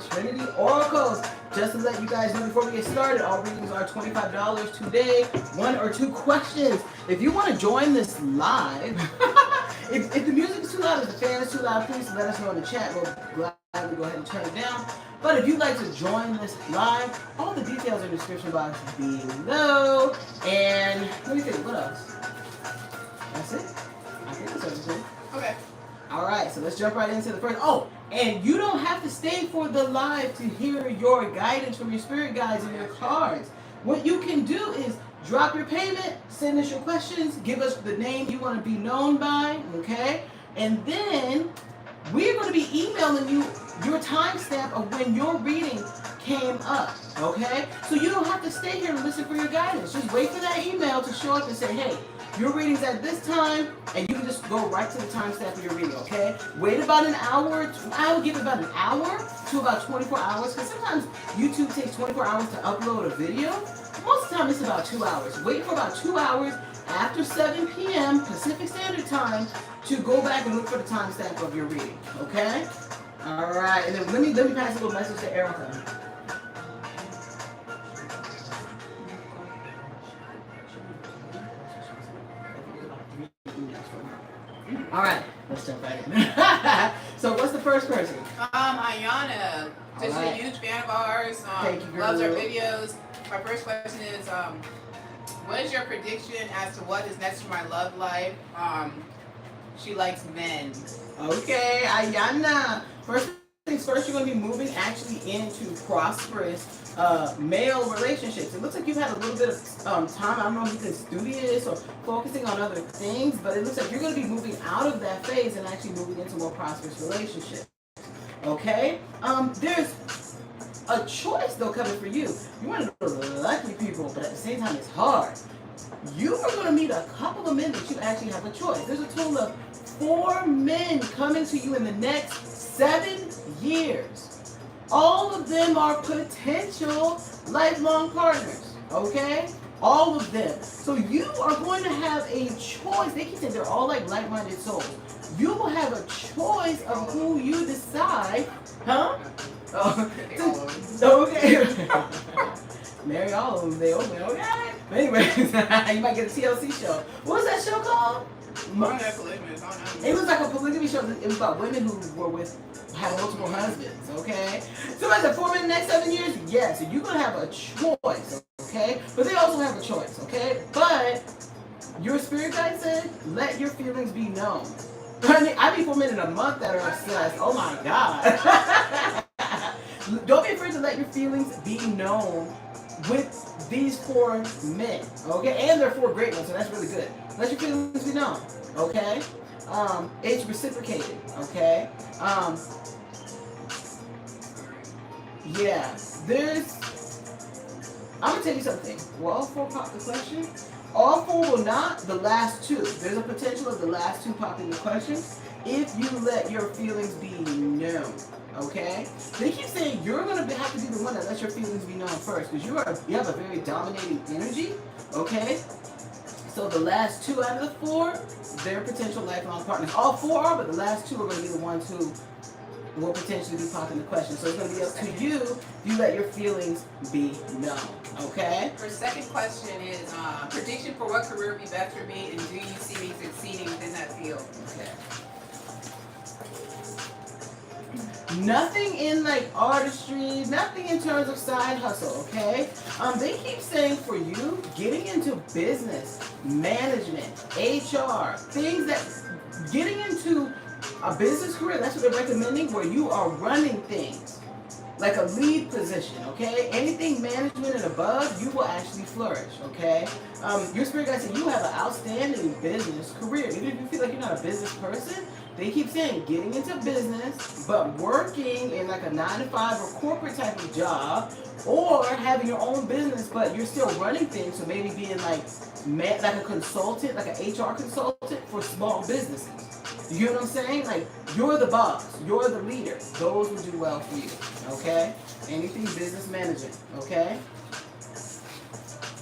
Trinity Oracles. Just to let you guys know before we get started, all readings are $25 today. 1 or 2 questions. If you want to join this live, if the music is too loud, if the fan is too loud, please let us know in the chat. We'll gladly go ahead and turn it down. But if you'd like to join this live, all the details are in the description box below. And let me think, what else? That's it? I think that's everything. Okay. Alright, so let's jump right into the first. Oh, and you don't have to stay for the live to hear your guidance from your spirit guides and your cards. What you can do is drop your payment, send us your questions, give us the name you want to be known by, okay? And then we're going to be emailing you your timestamp of when your reading came up, okay? So you don't have to stay here and listen for your guidance. Just wait for that email to show up and say, hey, your reading's at this time, and you can just go right to the timestamp of your reading, okay? Wait about an hour. I would give it about an hour to about 24 hours, because sometimes YouTube takes 24 hours to upload a video. Most of the time, it's about 2 hours. Wait for about 2 hours after 7 p.m. Pacific Standard Time to go back and look for the timestamp of your reading, okay? All right, and then let me pass a little message to Erica. All right, let's jump right in. So, what's the first person? Ayana. Just a huge fan of ours. Thank you, loves our videos. My first question is, what is your prediction as to what is next for my love life? She likes men. Okay, Ayana. First things first, you're going to be moving actually into prosperous male relationships. It looks like you've had a little bit of time. I don't know if you've been studious or focusing on other things, but it looks like you're going to be moving out of that phase and actually moving into more prosperous relationships. Okay? There's a choice, though, coming for you. You're one of those lucky people, but at the same time, it's hard. You are going to meet a couple of men that you actually have a choice. There's a total of 4 men coming to you in the next 7 years. All of them are potential lifelong partners, okay? All of them. So you are going to have a choice. They keep saying they're all like-minded souls. You will have a choice of who you decide, huh? Oh, okay. Marry all of them, they open, okay? But anyways, you might get a TLC show. What was that show called? It was like a polygamy show. It was about women who had multiple husbands, okay? So like the 4 men in the next 7 years, yes, so you're going to have a choice, okay? But they also have a choice, okay? But your spirit guide said, let your feelings be known. I meet 4 men in a month that are obsessed. Oh my God. Don't be afraid to let your feelings be known with these 4 men, okay? And they're 4 great ones, so that's really good. Let your feelings be known, okay? It's reciprocated, okay? Yeah, I'm gonna tell you something. Will all 4 pop the question? All 4 will not, the last 2. There's a potential of the last 2 popping the question if you let your feelings be known, okay? They keep saying you're gonna have to be the one that lets your feelings be known first, because you have a very dominating energy, okay? So the last 2 out of the 4, they're potential lifelong partners. All 4 are, but the last 2 are going to be the ones who will potentially be popping the question. So it's going to be up to you if you let your feelings be known. Okay? Her second question is, prediction for what career would be best for me, and do you see me succeeding within that field? Okay. Nothing in like artistry, nothing in terms of side hustle, okay? They keep saying for you, getting into business, management, HR, things that, getting into a business career, that's what they're recommending, where you are running things. Like a lead position, okay? Anything management and above, you will actually flourish, okay? Your spirit guide said you have an outstanding business career. Even if you feel like you're not a business person, they keep saying getting into business, but working in like a 9-to-5 or corporate type of job, or having your own business, but you're still running things. So maybe being like a consultant, like an HR consultant for small businesses. You know what I'm saying? Like, you're the boss, you're the leader. Those will do well for you, okay? Anything business management, okay?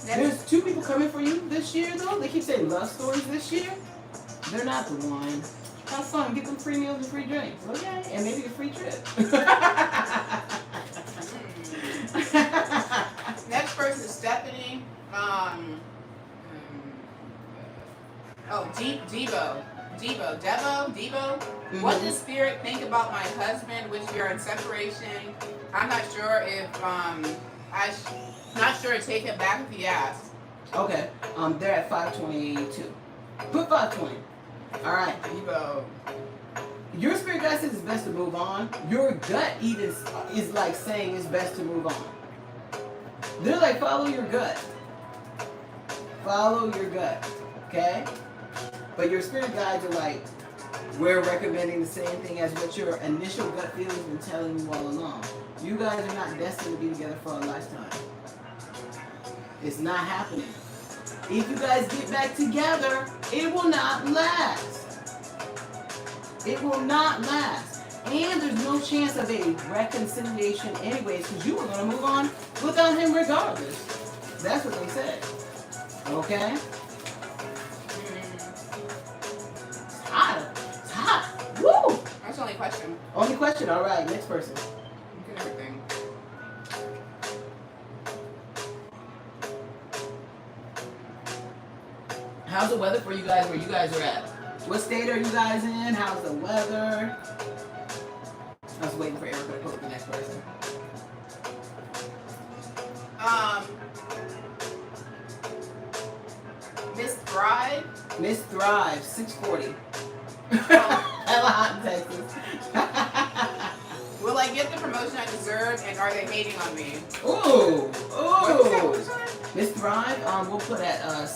There's 2 people coming for you this year, though. They keep saying love stories this year. They're not the one. Have fun. Get them free meals and free drinks, okay? And maybe a free trip. Oh, Devo. What does spirit think about my husband, which we are in separation? I'm not sure if not sure to take him back if he asks. Okay. They're at 522. Put 520. All right. Devo. Your spirit guide says it's best to move on. Your gut even is like saying it's best to move on. They're like, follow your gut. Follow your gut. Okay? But your spirit guides are like, we're recommending the same thing as what your initial gut feelings been telling you all along. You guys are not destined to be together for a lifetime. It's not happening. If you guys get back together, it will not last. It will not last. And there's no chance of a reconciliation anyways, because you were going to move on without him regardless. That's what they said. Okay? It's hot. It's hot. Woo! That's the only question. Only question. All right, next person. Look at everything. How's the weather for you guys where you guys are at? What state are you guys in? How's the weather? I was waiting for Erica to post the next person. Miss Thrive. Miss Thrive, 640. Hella hot in Texas. Will I get the promotion I deserve, and are they hating on me? Ooh, What is ooh. that? Miss Thrive, we'll put at about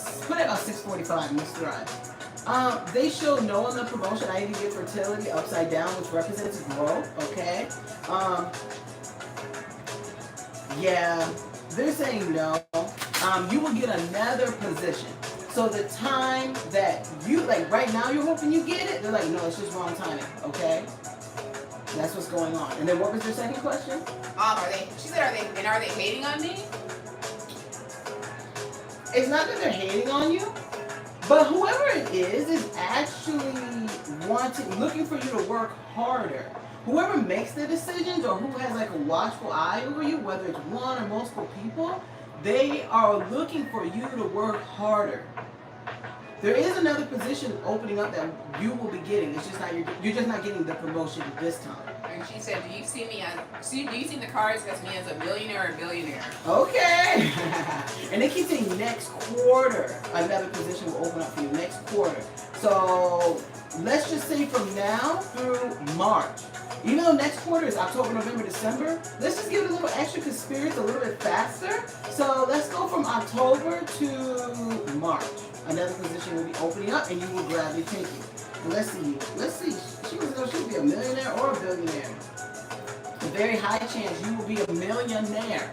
645. Miss Thrive. They show no on the promotion. I even get fertility upside down, which represents growth. Okay. Yeah, they're saying no. You will get another position. So the time that you like right now, you're hoping you get it. They're like, no, it's just wrong timing. Okay. That's what's going on. And then what was your second question? She said, are they hating on me? It's not that they're hating on you, but whoever it is actually looking for you to work harder. Whoever makes the decisions or who has like a watchful eye over you, whether it's one or multiple people, they are looking for you to work harder. There is another position opening up that you will be getting. It's just not you're just not getting the promotion this time. And she said, do you see the cards as me as a millionaire or billionaire? Okay. And they keep saying next quarter, another position will open up for you next quarter. So let's just say from now through March. Even though next quarter is October, November, December, let's just give it a little extra because Spirit's a little bit faster. So let's go from October to March. Another position will be opening up and you will gladly take it. And let's see. She will be a millionaire or a billionaire. A very high chance you will be a millionaire.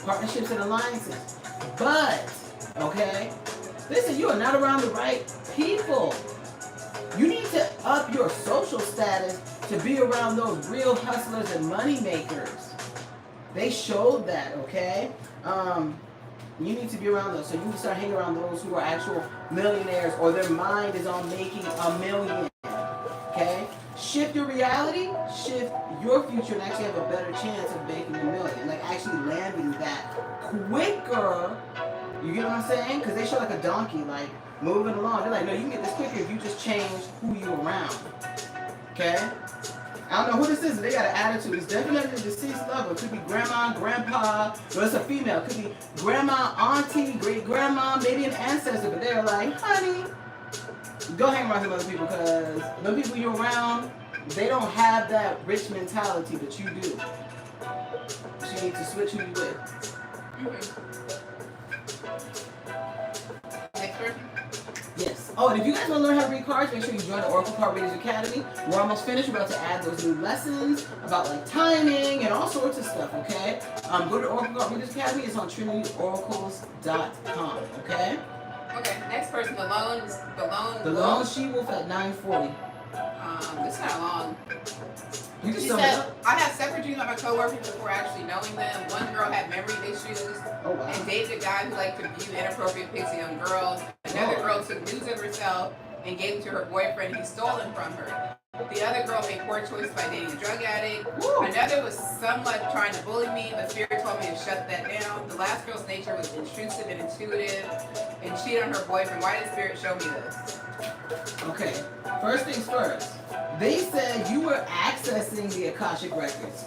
Partnerships and alliances. But, okay, listen, you are not around the right people. You need to up your social status to be around those real hustlers and money makers. They showed that, okay? You need to be around those. So you can start hanging around those who are actual millionaires or their mind is on making $1 million. Okay? Shift your reality, shift your future, and actually have a better chance of making $1 million. Like actually landing that quicker. You get what I'm saying? Because they show like a donkey, like moving along. They're like, no, you can get this quicker if you just change who you're around. Okay? I don't know who this is. They got an attitude. It's definitely a deceased lover. It could be grandma, grandpa. Well, it's a female. It could be grandma, auntie, great grandma, maybe an ancestor. But they're like, honey, go hang around some other people because the people you're around, they don't have that rich mentality that you do. So you need to switch who you with. Next person. Yes. Oh, and if you guys want to learn how to read cards, make sure you join the Oracle Card Readers Academy. We're almost finished. We're about to add those new lessons about like timing and all sorts of stuff, okay? Go to the Oracle Card Readers Academy. It's on TrinityOracles.com, okay? Okay, next person, the lone The Lone She-Wolf at 940. This is kind of long. You can She sum it said, up. I have separate dreams about my coworkers before actually knowing them. One girl had memory issues Oh, wow. and dated a guy who liked to view inappropriate pics of young girls. Another girl took news of herself and gave them to her boyfriend. He stole them from her. The other girl made poor choices by dating a drug addict. Woo. Another was somewhat trying to bully me, but Spirit told me to shut that down. The last girl's nature was intrusive and intuitive and cheated on her boyfriend. Why did Spirit show me this? Okay, first things first. They said you were accessing the Akashic records.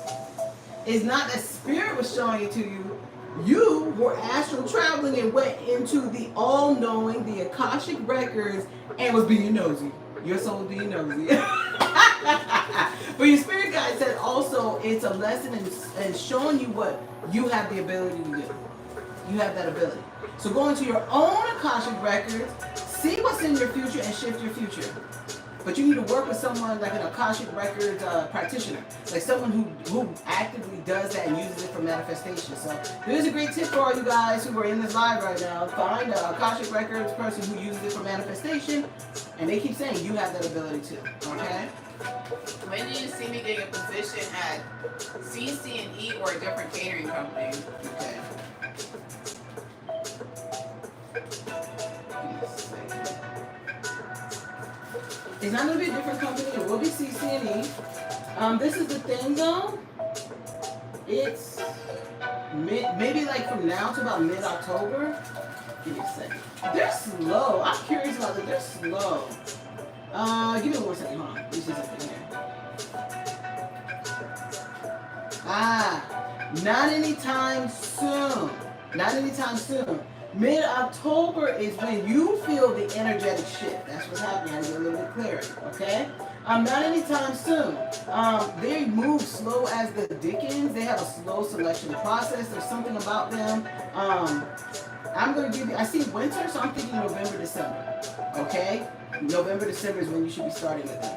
It's not that Spirit was showing it to you. You were astral traveling and went into the all-knowing, the Akashic records, and was being nosy. Your soul being nosy. But your spirit guide said also it's a lesson in showing you what you have the ability to do. You have that ability. So go into your own Akashic records, see what's in your future, and shift your future. But you need to work with someone like an Akashic Records practitioner, like someone who actively does that and uses it for manifestation. So here's a great tip for all you guys who are in this live right now. Find an Akashic Records person who uses it for manifestation, and they keep saying you have that ability too. Okay? When do you see me getting a position at CC&E or a different catering company? Okay. It's not going to be a different company. It will be CC&E. This is the thing, though. It's maybe like from now to about mid-October. Give me a second. They're slow. I'm curious about that. They're slow. Give me 1 second. Hold on. Let me see something here. Not anytime soon. Not anytime soon. Mid-October is when you feel the energetic shift. That's what's happening. I need a little bit clarity, okay? Not anytime soon. They move slow as the Dickens. They have a slow selection process. There's something about them. I'm going to give you, I see winter, so I'm thinking November, December, okay? November, December is when you should be starting with them.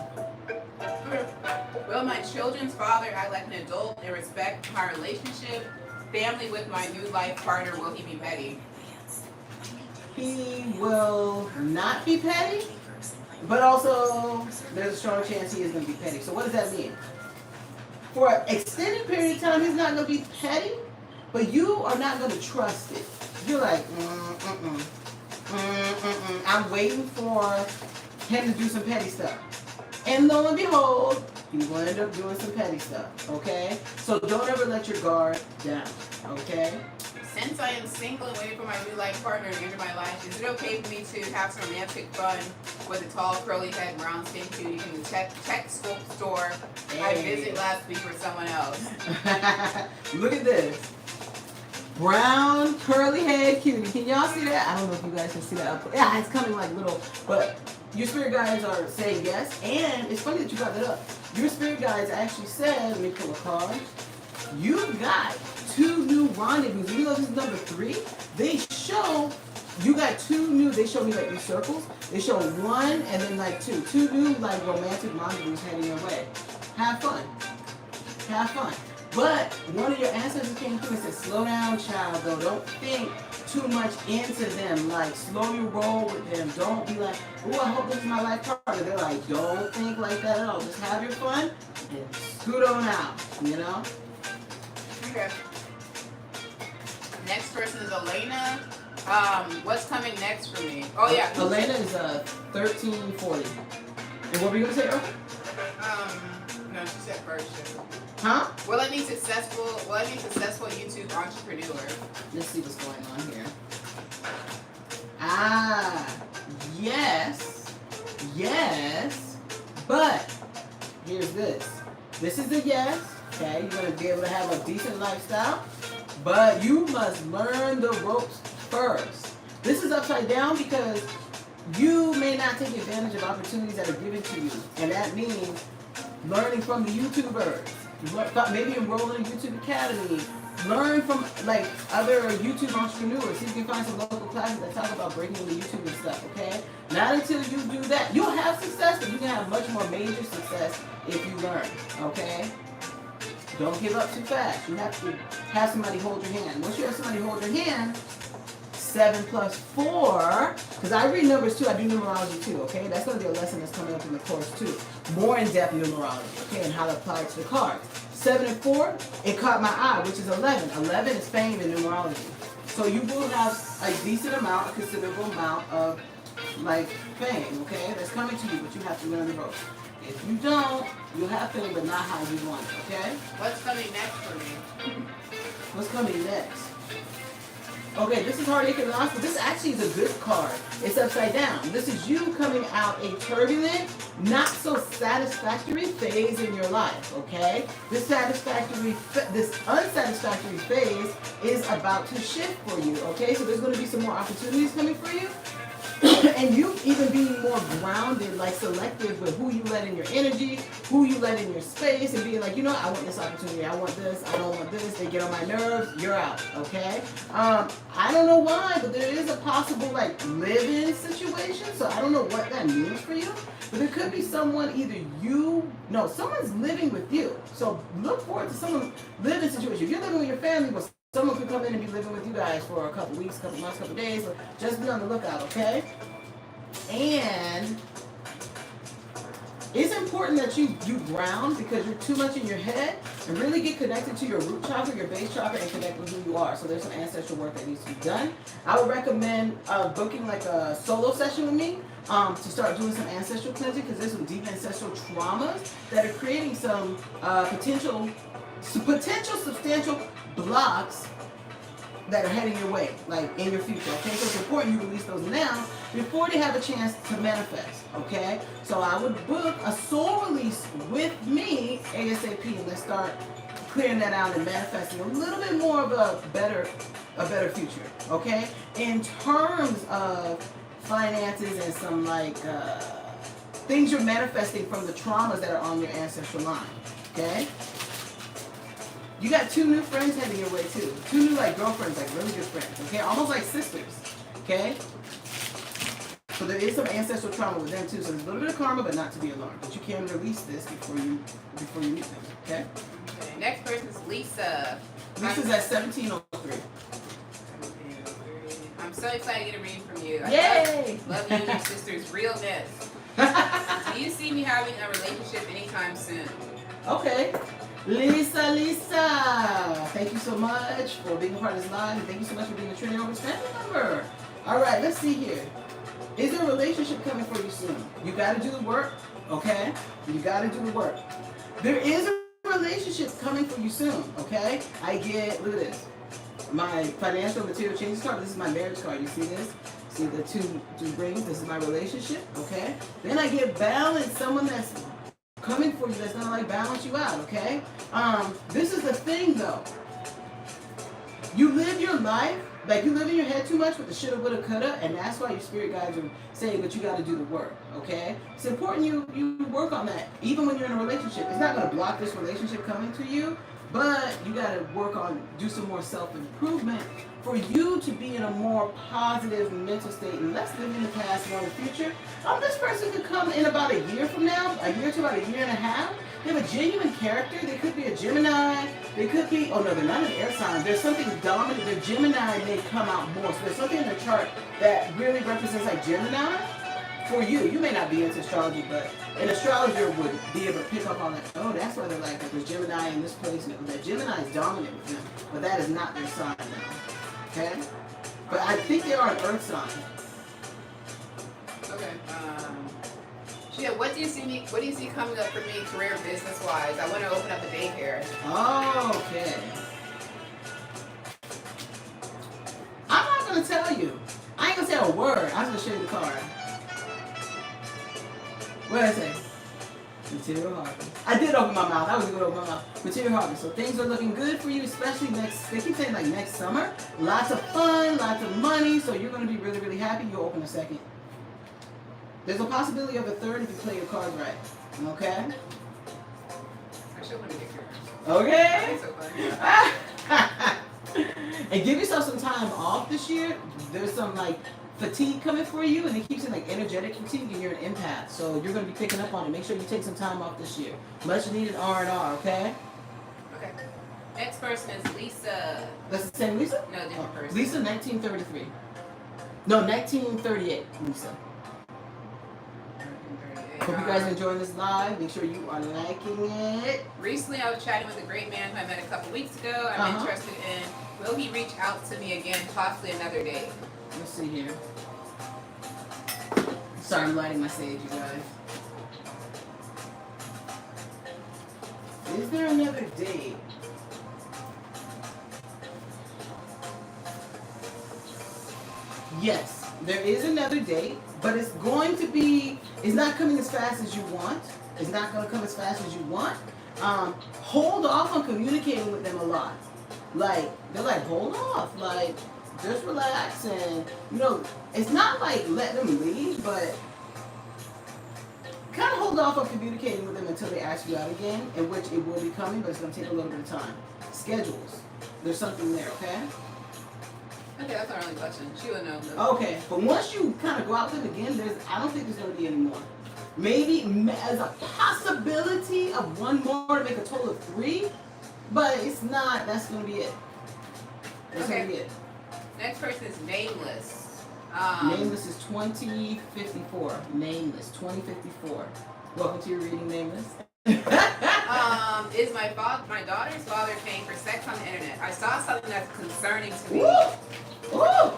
Will my children's father act like an adult and respect my relationship? Family with my new life partner, will he be petty? He will not be petty, but also there's a strong chance he is going to be petty. So what does that mean? For an extended period of time, he's not going to be petty, but you are not going to trust it. You're like, I'm waiting for him to do some petty stuff. And lo and behold, he will end up doing some petty stuff, okay? So don't ever let your guard down, okay? Since I am single and waiting for my new life partner to enter my life, is it okay for me to have some romantic fun with a tall, curly head, brown skin cutie in the tech store I visited last week for someone else? Look at this. Brown, curly head cutie. Can y'all see that? I don't know if you guys can see that up. Yeah, it's coming like little, but your spirit guides are saying yes. And it's funny that you brought that up. Your spirit guides actually said, let me pull a card. You got 2 new rendezvous. Even though this is number 3, they show you got 2 new. They show me like these circles. They show 1 and then like 2. 2 new like romantic rendezvous heading your way. Have fun. Have fun. But one of your ancestors came through and said, slow down, child, though. Don't think too much into them. Like, slow your roll with them. Don't be like, oh, I hope this is my life partner. They're like, don't think like that at all. Just have your fun and scoot on out, you know? Okay. Next person is Elena. What's coming next for me? Oh, yeah. Elena is 1340. And what were you going to say, Earl? No, she said first. Huh? Will I be successful YouTube entrepreneur? Let's see what's going on here. Yes, but here's this. This is a yes, okay? You're going to be able to have a decent lifestyle, but you must learn the ropes first. This is upside down because you may not take advantage of opportunities that are given to you, and that means learning from the YouTubers. Maybe enroll in a YouTube Academy. Learn from like other YouTube entrepreneurs. See if you can find some local classes that talk about breaking into YouTube and stuff, okay? Not until you do that. You'll have success, but you can have much more major success if you learn, okay? Don't give up too fast. You have to have somebody hold your hand. Once you have somebody hold your hand, 7 plus 4, because I read numbers too, I do numerology too, okay? That's going to be a lesson that's coming up in the course too. More in-depth numerology, okay, and how to apply it to the cards. 7 and 4, it caught my eye, which is 11. 11 is fame in numerology. So you will have a decent amount, a considerable amount of like fame, okay? That's coming to you, but you have to learn the ropes. If you don't, you'll have fame, but not how you want it, okay? What's coming next for me? What's coming next? Okay, this is heartache and loss, but this actually is a good card. It's upside down. This is you coming out a turbulent, not so satisfactory phase in your life, okay? This unsatisfactory phase is about to shift for you, okay? So there's going to be some more opportunities coming for you. And you even being more grounded, like selective with who you let in your energy, who you let in your space, and being like, you know what, I want this opportunity, I want this, I don't want this, they get on my nerves, you're out, okay? I don't know why, but there is a possible like live-in situation, so I don't know what that means for you, but there could be someone, someone's living with you, so look forward to someone living situation. If you're living with your family, but someone could come in and be living with you guys for a couple weeks, couple months, couple days. So just be on the lookout, okay? And it's important that you ground because you're too much in your head and really get connected to your root chakra, your base chakra, and connect with who you are. So there's some ancestral work that needs to be done. I would recommend booking like a solo session with me to start doing some ancestral cleansing because there's some deep ancestral traumas that are creating some potential substantial blocks that are heading your way, like in your future, okay? So it's important you release those now before they have a chance to manifest, okay? So I would book a soul release with me ASAP and let's start clearing that out and manifesting a little bit more of a better future, okay? In terms of finances and some like things you're manifesting from the traumas that are on your ancestral line, okay? You got 2 new friends heading your way too. 2 new like girlfriends, like really good friends, okay? Almost like sisters, okay? So there is some ancestral trauma with them too. So there's a little bit of karma, but not to be alarmed. But you can release this before you meet them, okay? Okay. Next person is Lisa. Lisa's at 1703. I'm so excited to get a reading from you. Yay! Love you and your sister's realness. Do you see me having a relationship anytime soon? Okay. Lisa, thank you so much for being a part of this live, and thank you so much for being a Trinity Orbis family member. All right, let's see here. Is there a relationship coming for you soon? You got to do the work, okay? You got to do the work. There is a relationship coming for you soon, okay? I get, look at this. My financial material changes card. This is my marriage card. You see this? See the two rings? This is my relationship, okay? Then I get balance, someone that's coming for you that's gonna like balance you out, okay? This is the thing though. You live your life, like you live in your head too much with the shoulda, woulda, coulda, and that's why your spirit guides are saying, but you gotta do the work, okay? It's important you work on that, even when you're in a relationship. It's not gonna block this relationship coming to you, but you gotta work on, do some more self-improvement for you to be in a more positive mental state and less live in the past and in the future. This person could come in about a year from now, a year to about a year and a half. They have a genuine character. They could be a Gemini. They could be, oh no, they're not an air sign. There's something dominant. Their Gemini may come out more. So there's something in their chart that really represents like Gemini for you. You may not be into astrology, but an astrologer would be able to pick up on that. Oh, that's why they're like, there's Gemini in this place. That Gemini is dominant with them, but that is not their sign now. Okay? But I think they are an earth sign. Okay. Yeah, what do you see coming up for me career business wise? I want to open up a daycare. Okay. I'm not gonna tell you. I ain't gonna say a word. I'm just gonna show you the card. What did I say? Material harvest. I did open my mouth. I was gonna open my mouth. Material harvest. So things are looking good for you, especially they keep saying like next summer. Lots of fun, lots of money. So you're gonna be really, really happy. You'll open a second. There's a possibility of a third if you play your cards right. Okay? I should want to get yours. Okay? That's so fun. And give yourself some time off this year. There's some like fatigue coming for you, and it keeps it like energetic fatigue, and you're an empath. So you're going to be picking up on it. Make sure you take some time off this year. Much needed R&R, okay? Okay. Next person is Lisa. That's the same Lisa? No, different person. Lisa, 1933. No, 1938, Lisa. Hope you guys are enjoying this live. Make sure you are liking it. Recently, I was chatting with a great man who I met a couple weeks ago. I'm interested in, will he reach out to me again, possibly another day? Let's see here. Sorry, I'm lighting my sage, you guys. Is there another date? Yes, there is another date, but it's going to be, it's not coming as fast as you want. It's not going to come as fast as you want. Hold off on communicating with them a lot. Like, they're like, hold off. Like, just relax and, you know, it's not like let them leave, but kind of hold off on communicating with them until they ask you out again, in which it will be coming, but it's going to take a little bit of time. Schedules. There's something there, okay? Okay, that's not really a question. She would know. Though. Okay, but once you kind of go out with them again, I don't think there's going to be any more. Maybe as a possibility of one more to make a total of 3, but it's not. That's going to be it. That's going to be it. Next person is Nameless. Nameless is 2054. Nameless, 2054. Welcome to your reading, Nameless. Is my daughter's father paying for sex on the internet? I saw something that's concerning to me. Woo! Woo!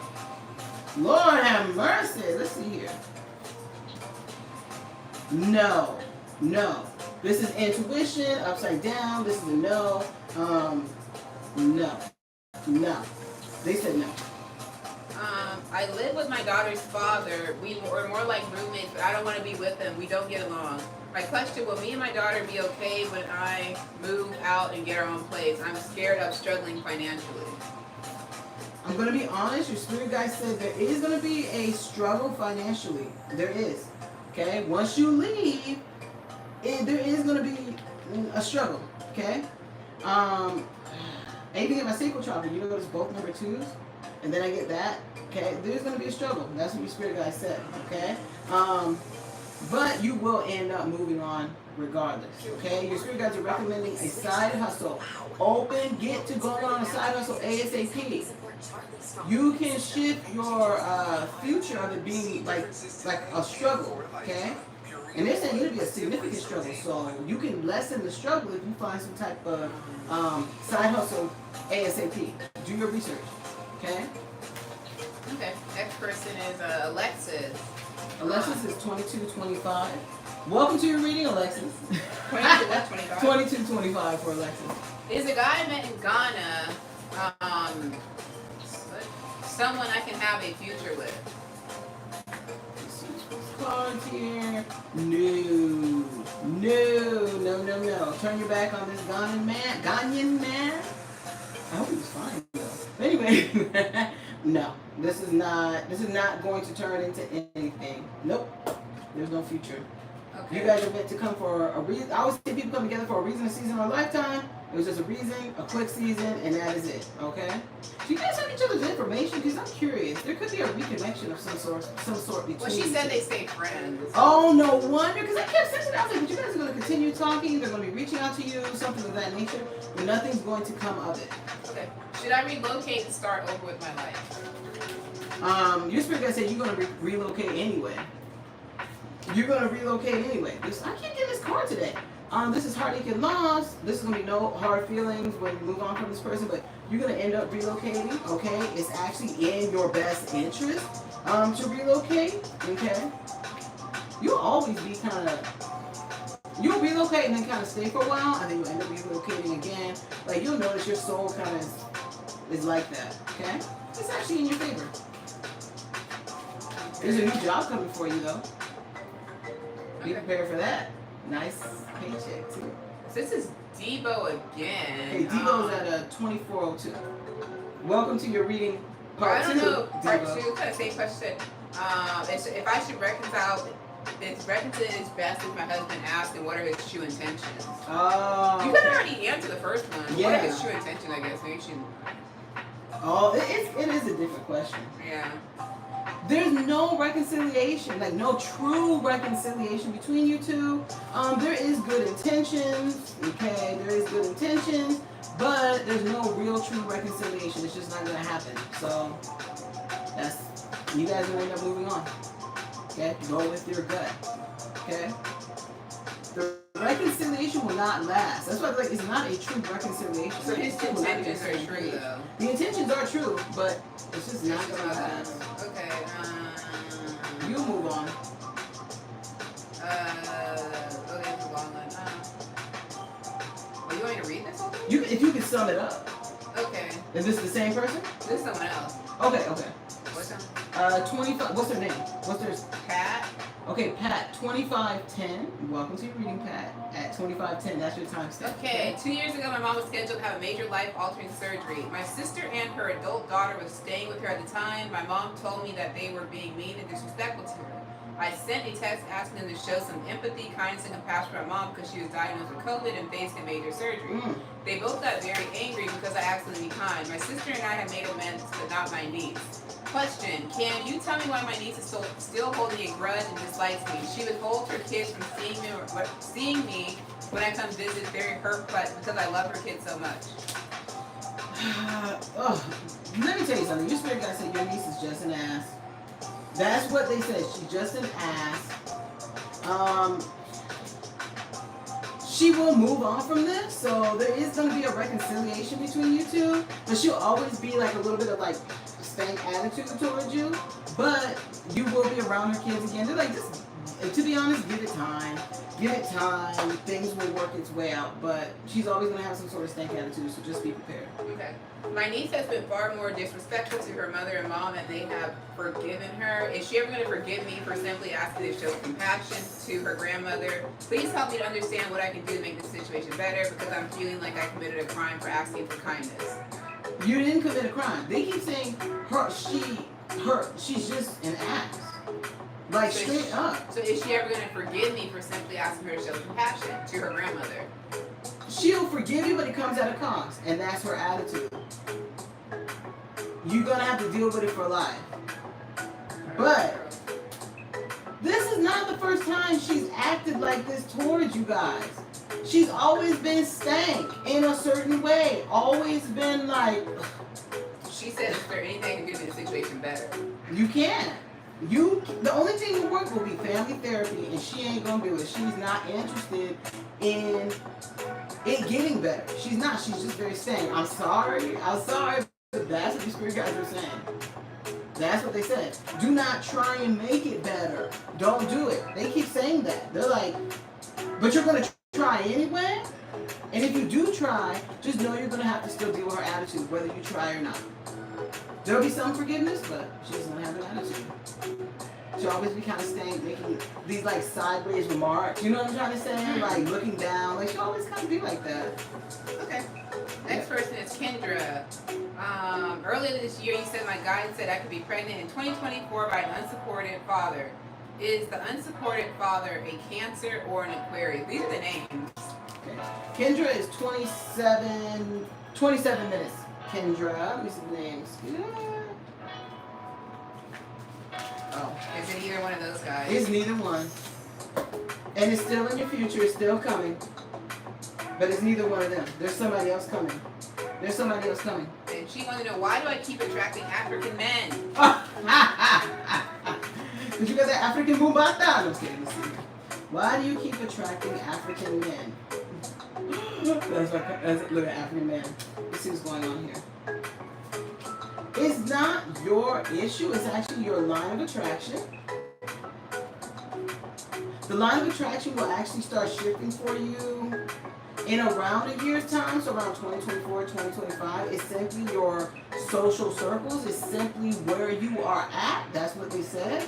Lord have mercy. Let's see here. No. No. This is intuition, upside down. This is a no. No. No. They said no. I live with my daughter's father. We were more like roommates, but I don't want to be with him. We don't get along. My question, will me and my daughter be okay when I move out and get our own place? I'm scared of struggling financially. I'm going to be honest. Your spirit guide said there is going to be a struggle financially. There is. Okay? Once you leave, there is going to be a struggle. Okay? Anything in my sacral chakra, you notice both number 2s? And then I get that. Okay? There's going to be a struggle. That's what your spirit guide said. Okay? But you will end up moving on regardless. Okay? Your spirit guides are recommending a side hustle. Get to going on a side hustle ASAP. You can shift your future of it being like a struggle. Okay? And they're saying it'll be a significant struggle. So you can lessen the struggle if you find some type of side hustle ASAP. Do your research. Okay? Okay. Next person is Alexis. Alexis is 2225. Welcome to your reading, Alexis. 22 what? 25? 2225 for Alexis. Is a guy I met in Ghana someone I can have a future with? Cards here. No. Turn your back on this Ghanaian man. I hope he was fine though. Anyway, no. This is not going to turn into anything. Nope. There's no future. Okay. You guys are meant to come for a reason. I always say people come together for a reason, a season, or a lifetime. It was just a reason, a quick season, and that is it. Okay? Do you guys have each other's information? Because I'm curious. There could be a reconnection of some sort between. Well, she said they stay friends. Oh, no wonder. Because I kept sensing. I was like, but you guys are going to continue talking. They're going to be reaching out to you, something of that nature. But nothing's going to come of it. Okay. Should I relocate and start over with my life? Your spirit guy said you're going to relocate anyway. You're going to relocate anyway. I can't get this card today. This is heartache and loss. This is going to be no hard feelings when you move on from this person, but you're going to end up relocating, okay? It's actually in your best interest to relocate, okay? You'll always be kind of, you'll relocate and then kind of stay for a while, and then you'll end up relocating again. Like, you'll notice your soul kind of is like that, okay? It's actually in your favor. There's a new job coming for you, though. Be prepared for that. Nice paycheck, too. This is Devo again. Hey, Devo's at 2402. Welcome to your reading part 2. I don't know. Part Devo. 2, kind of same question. If I should reconcile, is reconciliation best if my husband asks, and what are his true intentions? Oh. You could already answer the first one. Yeah. What are his true intentions, I guess? Maybe you should. Oh, it is a different question. Yeah. There's no reconciliation, like no true reconciliation between you two. There is good intentions, okay? There is good intentions, but there's no real true reconciliation. It's just not gonna happen. So you guys will end up moving on. Okay? Go with your gut. Okay? The reconciliation will not last. That's why it's not a true reconciliation. So his intentions are true, though. The intentions are true, but it's just not gonna last. Okay. You move on. Okay, it's a long one. Oh, you want me to read this whole thing? If you could sum it up. Okay. Is this the same person? This is someone else. Okay. What's her? 25. What's her name? What's her? Pat. Okay, Pat. 2510. Welcome to your reading, Pat. At 2510, that's your time step. Okay. 2 years ago, my mom was scheduled to have a major life-altering surgery. My sister and her adult daughter was staying with her at the time. My mom told me that they were being mean and disrespectful to her. I sent a text asking them to show some empathy, kindness, and compassion for my mom because she was diagnosed with COVID and faced a major surgery. They both got very angry because I asked them to be kind. My sister and I have made amends, but not my niece. Question: can you tell me why my niece is still holding a grudge and dislikes me? She withholds her kids from seeing me when I come visit, very hurt, but because I love her kids so much. Let me tell you something. Your spirit guy said your niece is just an ass. That's what they said. She's just an ass. She will move on from this, so there is going to be a reconciliation between you two. But she'll always be like a little bit of like stank attitude towards you. But you will be around her kids again. They're like, just to be honest, give it time. Give it time. Things will work its way out. But she's always going to have some sort of stank attitude, so just be prepared. Okay. My niece has been far more disrespectful to her mother and mom, and they have forgiven her. Is she ever going to forgive me for simply asking to show compassion to her grandmother? Please help me to understand what I can do to make this situation better, because I'm feeling like I committed a crime for asking for kindness. You didn't commit a crime. They keep saying she's just an ass. Like, so straight up. So is she ever going to forgive me for simply asking her to show compassion to her grandmother? She'll forgive you, but it comes at a cost, and that's her attitude. You're gonna have to deal with it for life. But this is not the first time she's acted like this towards you guys. She's always been stank in a certain way. Always been like. She said, is there anything to do to make the situation better? You can't. The only thing to work will be family therapy, and she ain't gonna do it. She's not interested in it getting better. She's not. She's just very stank. I'm sorry. But that's what the spirit guides are saying. That's what they said. Do not try and make it better. Don't do it. They keep saying that. They're like, but you're gonna try anyway. And if you do try, just know you're gonna have to still deal with her attitude, whether you try or not. There'll be some forgiveness, but she's gonna have an attitude. She'll always be kind of staying, making these like sideways remarks. You know what I'm trying to say? Like looking down. Like she'll always kind of be like that. Okay. Next person is Kendra. Earlier this year, you said my guide said I could be pregnant in 2024 by an unsupported father. Is the unsupported father a Cancer or an Aquarius? These are the names. Okay. Kendra is 27 minutes. Kendra, let me see the names. Oh. Is it either one of those guys? It's neither one. And it's still in your future, it's still coming. But it's neither one of them. There's somebody else coming. And she wanted to know, why do I keep attracting African men? Did you get that African Mumbata? No, I'm kidding. Why do you keep attracting African men? Look at African men. Let's see what's going on here. It's not your issue. It's actually your line of attraction. The line of attraction will actually start shifting for you in around a year's time, so around 2024, 2025. It's simply your social circles. It's simply where you are at. That's what they said.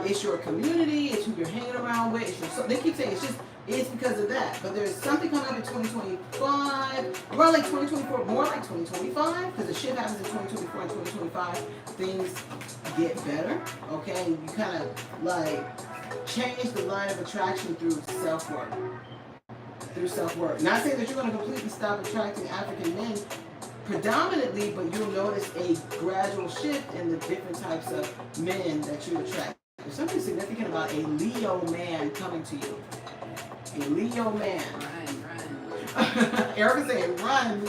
It's your community. It's who you're hanging around with. They keep saying it's because of that. But there's something coming up in 2025, around like 2024, more like 2025, because the shift happens in 2024 and 2025. Things get better, okay? You kind of like change the line of attraction through self-work. Not saying that you're going to completely stop attracting African men predominantly, but you'll notice a gradual shift in the different types of men that you attract. There's something significant about a Leo man coming to you. A Leo man. Run. Erica's saying run.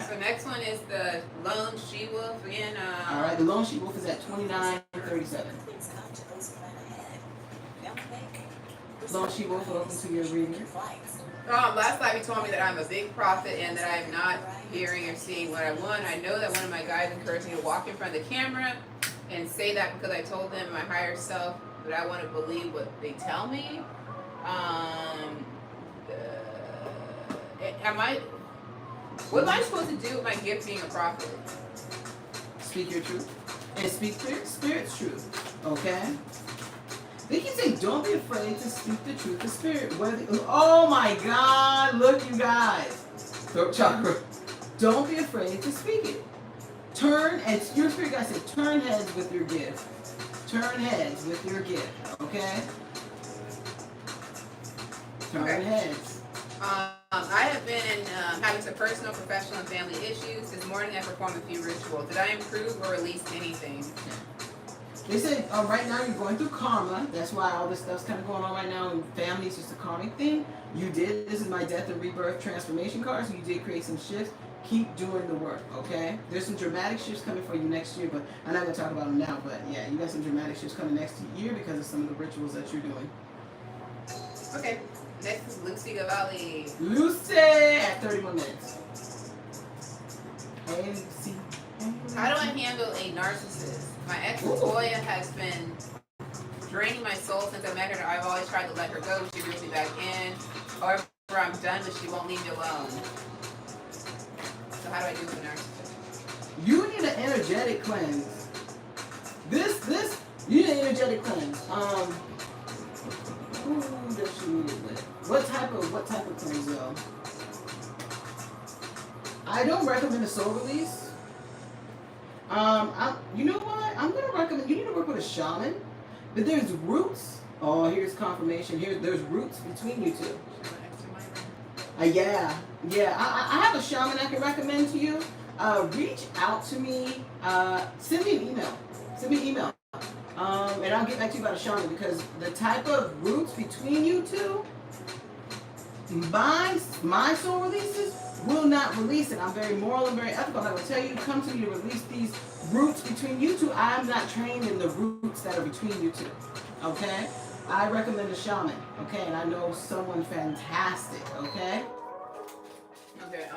So next one is the Lone She-Wolf again. All right, the Lone She-Wolf is at 29:37. Lone She-Wolf, welcome to your reading. Last night he told me that I'm a big prophet and that I'm not hearing or seeing what I want. I know that one of my guides encouraged me to walk in front of the camera and say that because I told them my higher self but I want to believe what they tell me. What am I supposed to do with my gift being a prophet? Speak your truth. And speak spirit's truth. Okay? They keep saying, don't be afraid to speak the truth to spirit. Oh my God, look you guys. Throat chakra. Don't be afraid to speak it. And your spirit guy said, turn heads with your gift. Turn heads with your gift. Okay? Turn heads. I have been having some personal, professional, and family issues. This morning I performed a few rituals. Did I improve or release anything? They said right now you're going through karma. That's why all this stuff's kind of going on right now. And family is just a karmic thing. You did. This is my death and rebirth transformation card. So you did create some shifts. Keep doing the work, okay? There's some dramatic shifts coming for you next year, but I'm not going to talk about them now. But yeah, you got some dramatic shifts coming next year because of some of the rituals that you're doing. Okay. Next is Lucy Gavalli. Lucy at 31 minutes. Hey, Lucy. How do I handle a narcissist? My ex Toya has been draining my soul since I met her. I've always tried to let her go. She reels me back in. However, I'm done, but she won't leave me alone. So how do I do with a narcissist? You need an energetic cleanse. You need an energetic cleanse. Who does she need it with? What type of cleanse though? I don't recommend a soul release. You know what? I'm gonna recommend you need to work with a shaman. But there's roots. Oh, here's confirmation. There's roots between you two. Yeah. I have a shaman I can recommend to you. Reach out to me. Send me an email. And I'll get back to you about a shaman because the type of roots between you two, my soul releases will not release it. I'm very moral and very ethical. I will tell you, come to me to release these roots between you two. I'm not trained in the roots that are between you two. Okay? I recommend a shaman. Okay? And I know someone fantastic. Okay? Okay,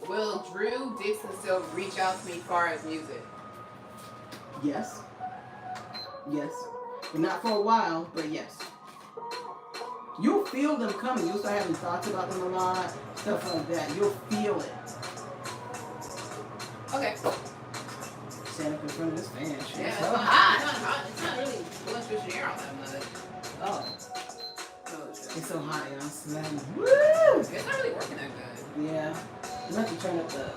will Drew Dixon still reach out to me as far as music? Yes. But not for a while, but yes. You'll feel them coming. You'll start having thoughts about them a lot, stuff like that. You'll feel it. Okay. Stand up in front of this fan. Yeah, It's so hot. hot. It's not really blowing switching air on that mother. Oh. It's so hot, y'all. Sweating. Woo! It's not really working that good. Yeah. You have to turn up the...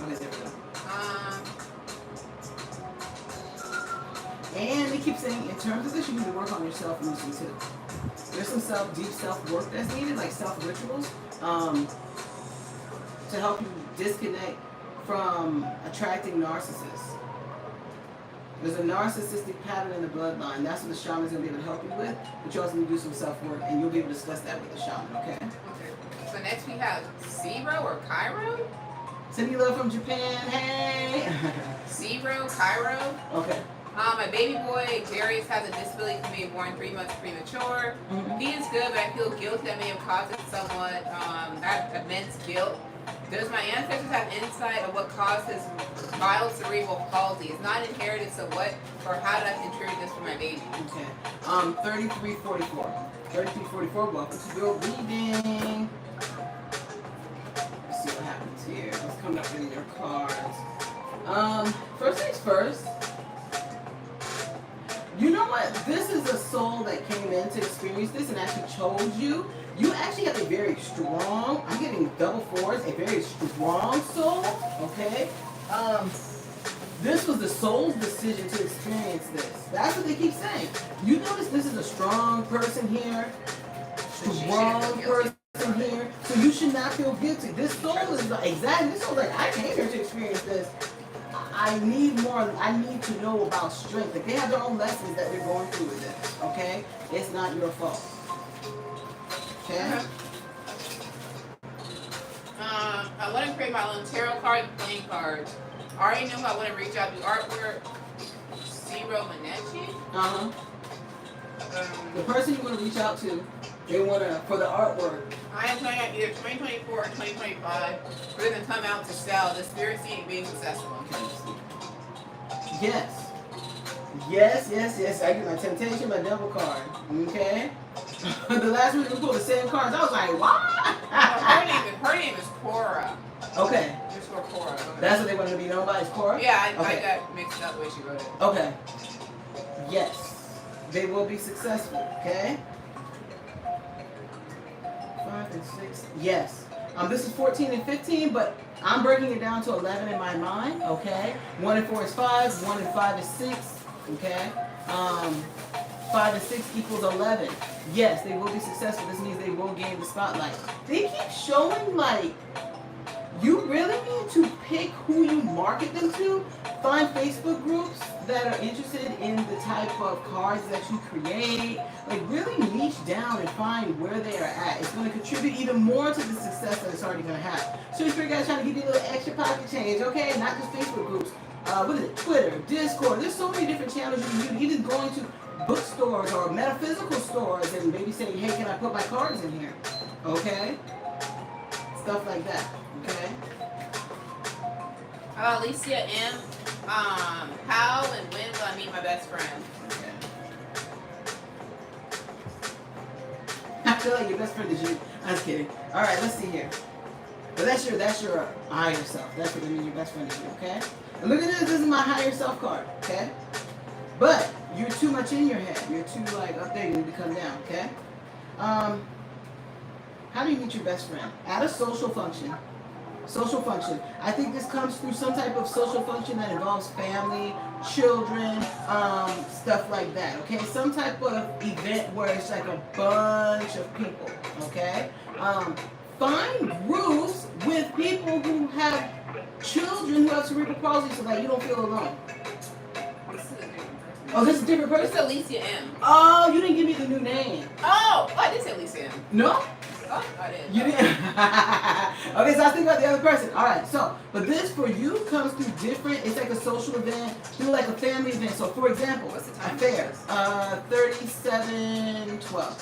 Okay, there we go. And they keep saying, in terms of this, you need to work on your self-losing too. There's some deep self-work that's needed, like self-rituals, to help you disconnect from attracting narcissists. There's a narcissistic pattern in the bloodline. That's what the shaman's going to be able to help you with. But you also need to do some self-work, and you'll be able to discuss that with the shaman, okay? Okay. So next we have Zero or Cairo. Sending love from Japan, hey! Zero, Cairo. Okay. My baby boy, Darius, has a disability for being born 3 months premature. Mm-hmm. He is good, but I feel guilty that may have caused it somewhat. I have immense guilt. Does my ancestors have insight of what caused his mild cerebral palsy? It's not inherited, so what or how did I contribute this for my baby? Okay. 3344. 3344, welcome to your reading. Let's see what happens here. What's coming up in your cards? First things first. You know what? This is a soul that came in to experience this and actually chose you. You actually have a very strong, I'm getting double fours, a very strong soul, okay? This was the soul's decision to experience this. That's what they keep saying. You notice this is a strong person here, strong person here, so you should not feel guilty. This soul is like, exactly, this soul is like, I came here to experience this. I need more, I need to know about strength. Like they have their own lessons that they're going through with this, okay? It's not your fault. Okay? I want to create my own tarot card and playing cards. I already know who I want to reach out to. Artwork, Zero Manechi. Uh-huh. The person you want to reach out to, they want to, for the artwork. I am planning on either 2024 or 2025 for them to come out to sell. The spirit seed being successful. Yes. Yes, yes, yes. I get my temptation, my devil card. Okay. The last week we pulled the same cards. I was like, what? Her name is Cora. Okay. Just for Cora. That's what they wanted to be known by, is Cora? Yeah, I Okay. got mixed up the way she wrote it. Okay. Yes. They will be successful. Okay. 5 and 6. Yes. This is 14 and 15, but I'm breaking it down to 11 in my mind. Okay. 1 and 4 is 5. 1 and 5 is 6. Okay. 5 and 6 equals 11. Yes, they will be successful. This means they will gain the spotlight. They keep showing, like, you really need to pick who you market them to. Find Facebook groups that are interested in the type of cards that you create. Like, really niche down and find where they are at. It's going to contribute even more to the success that it's already going to have. So if you're guys trying to give you a little extra pocket change, okay? Not just Facebook groups. What is it? Twitter, Discord. There's so many different channels you can use. Even going to bookstores or metaphysical stores and maybe saying, hey, can I put my cards in here? Okay? Stuff like that. Okay? Alicia M. How and when will I meet my best friend? Okay. I feel like your best friend is you. I'm just kidding. All right, let's see here. But that's your higher self. That's what I mean. Your best friend is you. Okay. And look at this. This is my higher self card. Okay. But you're too much in your head. You're too like up there. You need to come down. Okay. How do you meet your best friend? At a social function. Social function. I think this comes through some type of social function that involves family, children, stuff like that. Okay, some type of event where it's like a bunch of people. Okay, find groups with people who have children who have cerebral palsy, so that you don't feel alone. This is a different person. Oh, this is a different This is person. Alicia M. Oh, you didn't give me the new name. Oh, I did say Alicia M. No. Oh, I did. You didn't. Okay, so I was thinking about the other person. All right, so, but this for you comes through different, it's like a social event, through like a family event. So for example, What's the time? a fair, 3712.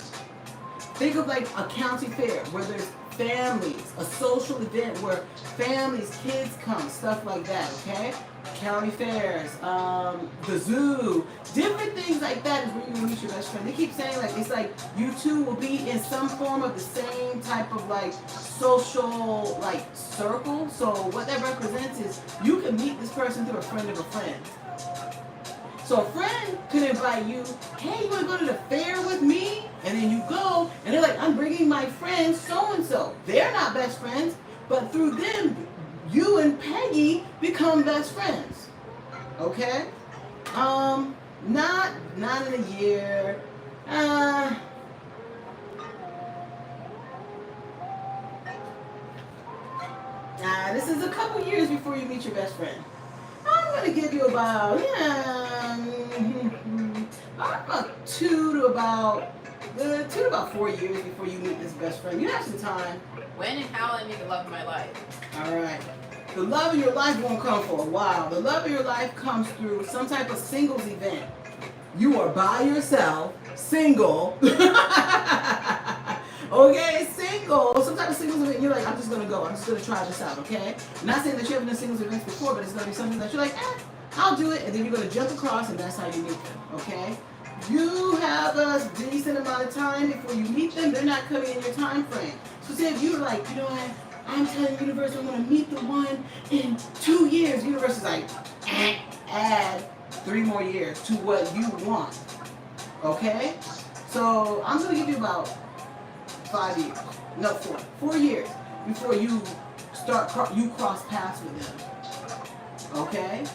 Think of like a county fair where there's families, a social event where families, kids come, stuff like that, okay? County fairs, the zoo, different things like that is where you meet your best friend. They keep saying like, it's like you two will be in some form of the same type of like social like circle. So what that represents is you can meet this person through a friend of a friend. So a friend could invite you, hey, you want to go to the fair with me? And then you go, and they're like, I'm bringing my friend so-and-so. They're not best friends, but through them, you and Peggy become best friends. Okay? Not in a year. This is a couple years before you meet your best friend. I'm gonna give you about about 2 to about 4 years before you meet this best friend. You have some time. When and how I meet the love of my life? All right. The love of your life won't come for a while. The love of your life comes through some type of singles event. You are by yourself, single. Okay, single. Some type of singles event. You're like, I'm just gonna go. I'm just gonna try this out. Okay. I'm not saying that you haven't done singles events before, but it's gonna be something that you're like, I'll do it, and then you're gonna jump across, and that's how you meet them. Okay. You have a decent amount of time before you meet them. They're not coming in your time frame. So say if you're like, you know what, I'm telling the universe I'm going to meet the one in 2 years. The universe is like, add 3 more years to what you want. Okay? So I'm going to give you about 5 years. No, 4. 4 years before you you cross paths with them. Okay?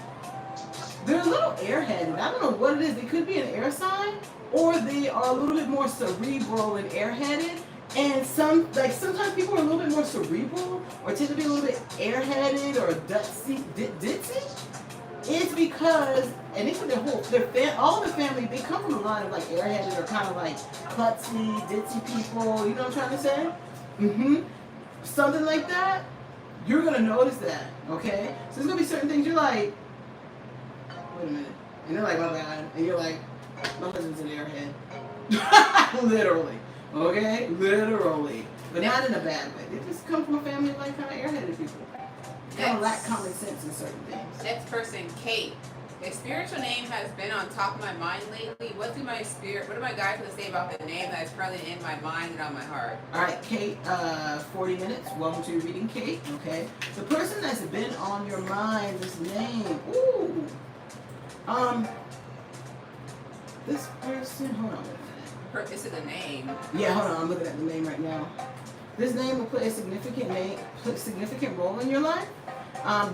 They're a little airheaded. I don't know what it is. They could be an air sign, or they are a little bit more cerebral and airheaded. And sometimes people are a little bit more cerebral, or tend to be a little bit airheaded or ditzy. It's because, and they put all of the family, they come from a line of like airheaded or kind of like klutzy, ditzy people. You know what I'm trying to say? Something like that. You're gonna notice that. Okay. So there's gonna be certain things you're like, wait a minute. And they're like, oh God. And you're like, my husband's an airhead. Literally. Okay? Literally. But not in a bad way. They just come from a family of like kind of airheaded people. Kind of lack common sense in certain things. Next person, Kate. A spiritual name has been on top of my mind lately. What do my guides have to say about the name that is currently in my mind and on my heart? All right, Kate, 40 minutes. Welcome to your reading, Kate. Okay. The person that's been on your mind, this name. Ooh. This person, hold on a minute. This is a name. Yeah, hold on. I'm looking at the name right now. This name will play a significant role in your life.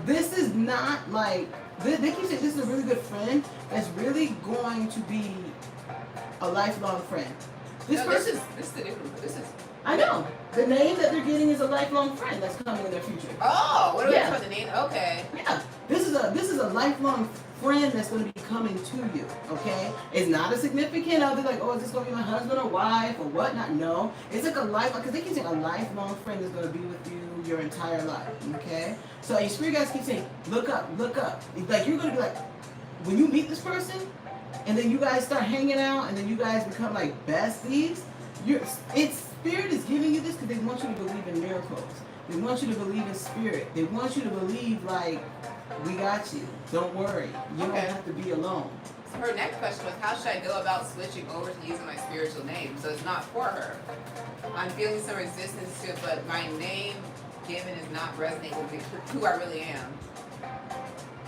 This is not like they keep saying this is a really good friend that's really going to be a lifelong friend. This is the different. This is. I know the name that they're getting is a lifelong friend that's coming in their future. Oh, what do we call the name? Okay. Yeah, this is a lifelong friend that's going to be coming to you. Okay, it's not a significant other like, oh, is this going to be my husband or wife or whatnot? No, it's like a because they keep saying a lifelong friend is going to be with you your entire life. Okay, so your spirit guys keep saying, look up, look up. Like you're going to be like, when you meet this person, and then you guys start hanging out, and then you guys become like besties. Spirit is giving you this because they want you to believe in miracles. They want you to believe in spirit. They want you to believe like, we got you. Don't worry. You don't have to be alone. So her next question was, how should I go about switching over to using my spiritual name? So it's not for her. I'm feeling some resistance to it, but my name given is not resonating with who I really am.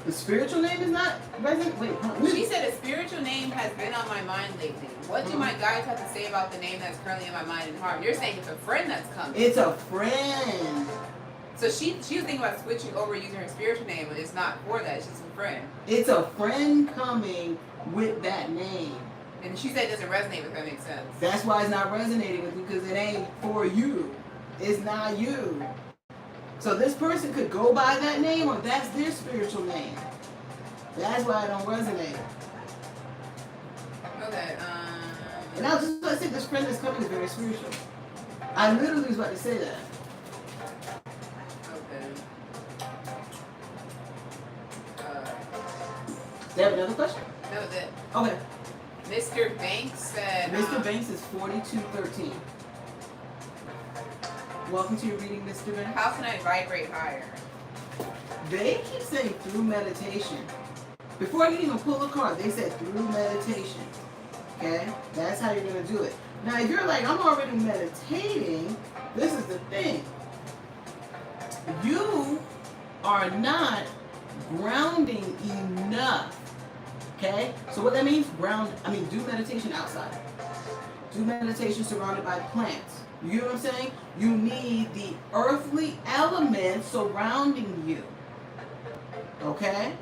The spiritual name is not resonating? Wait, she said a spiritual name has been on my mind lately. What do my guides have to say about the name that's currently in my mind and heart? You're saying it's a friend that's coming. It's a friend. So she was thinking about switching over using her spiritual name, but it's not for that. It's just a friend. It's a friend coming with that name. And she said it doesn't resonate with her. Makes sense. That's why it's not resonating with you, because it ain't for you. It's not you. So this person could go by that name, or that's their spiritual name. That's why it don't resonate. Okay. And I was just about to say, this friend that's coming is very spiritual. I literally was about to say that. Okay. Do you have another question? That was it. Okay. Mr. Banks said... Mr. Banks is 4213. Welcome to your reading, Mr. Banks. How can I vibrate higher? They keep saying through meditation. Before I can even pull a card, they said through meditation. Okay? That's how you're going to do it. Now, if you're like, I'm already meditating, this is the thing. You are not grounding enough. Okay? So what that means, do meditation outside. Do meditation surrounded by plants. You know what I'm saying? You need the earthly elements surrounding you. Okay?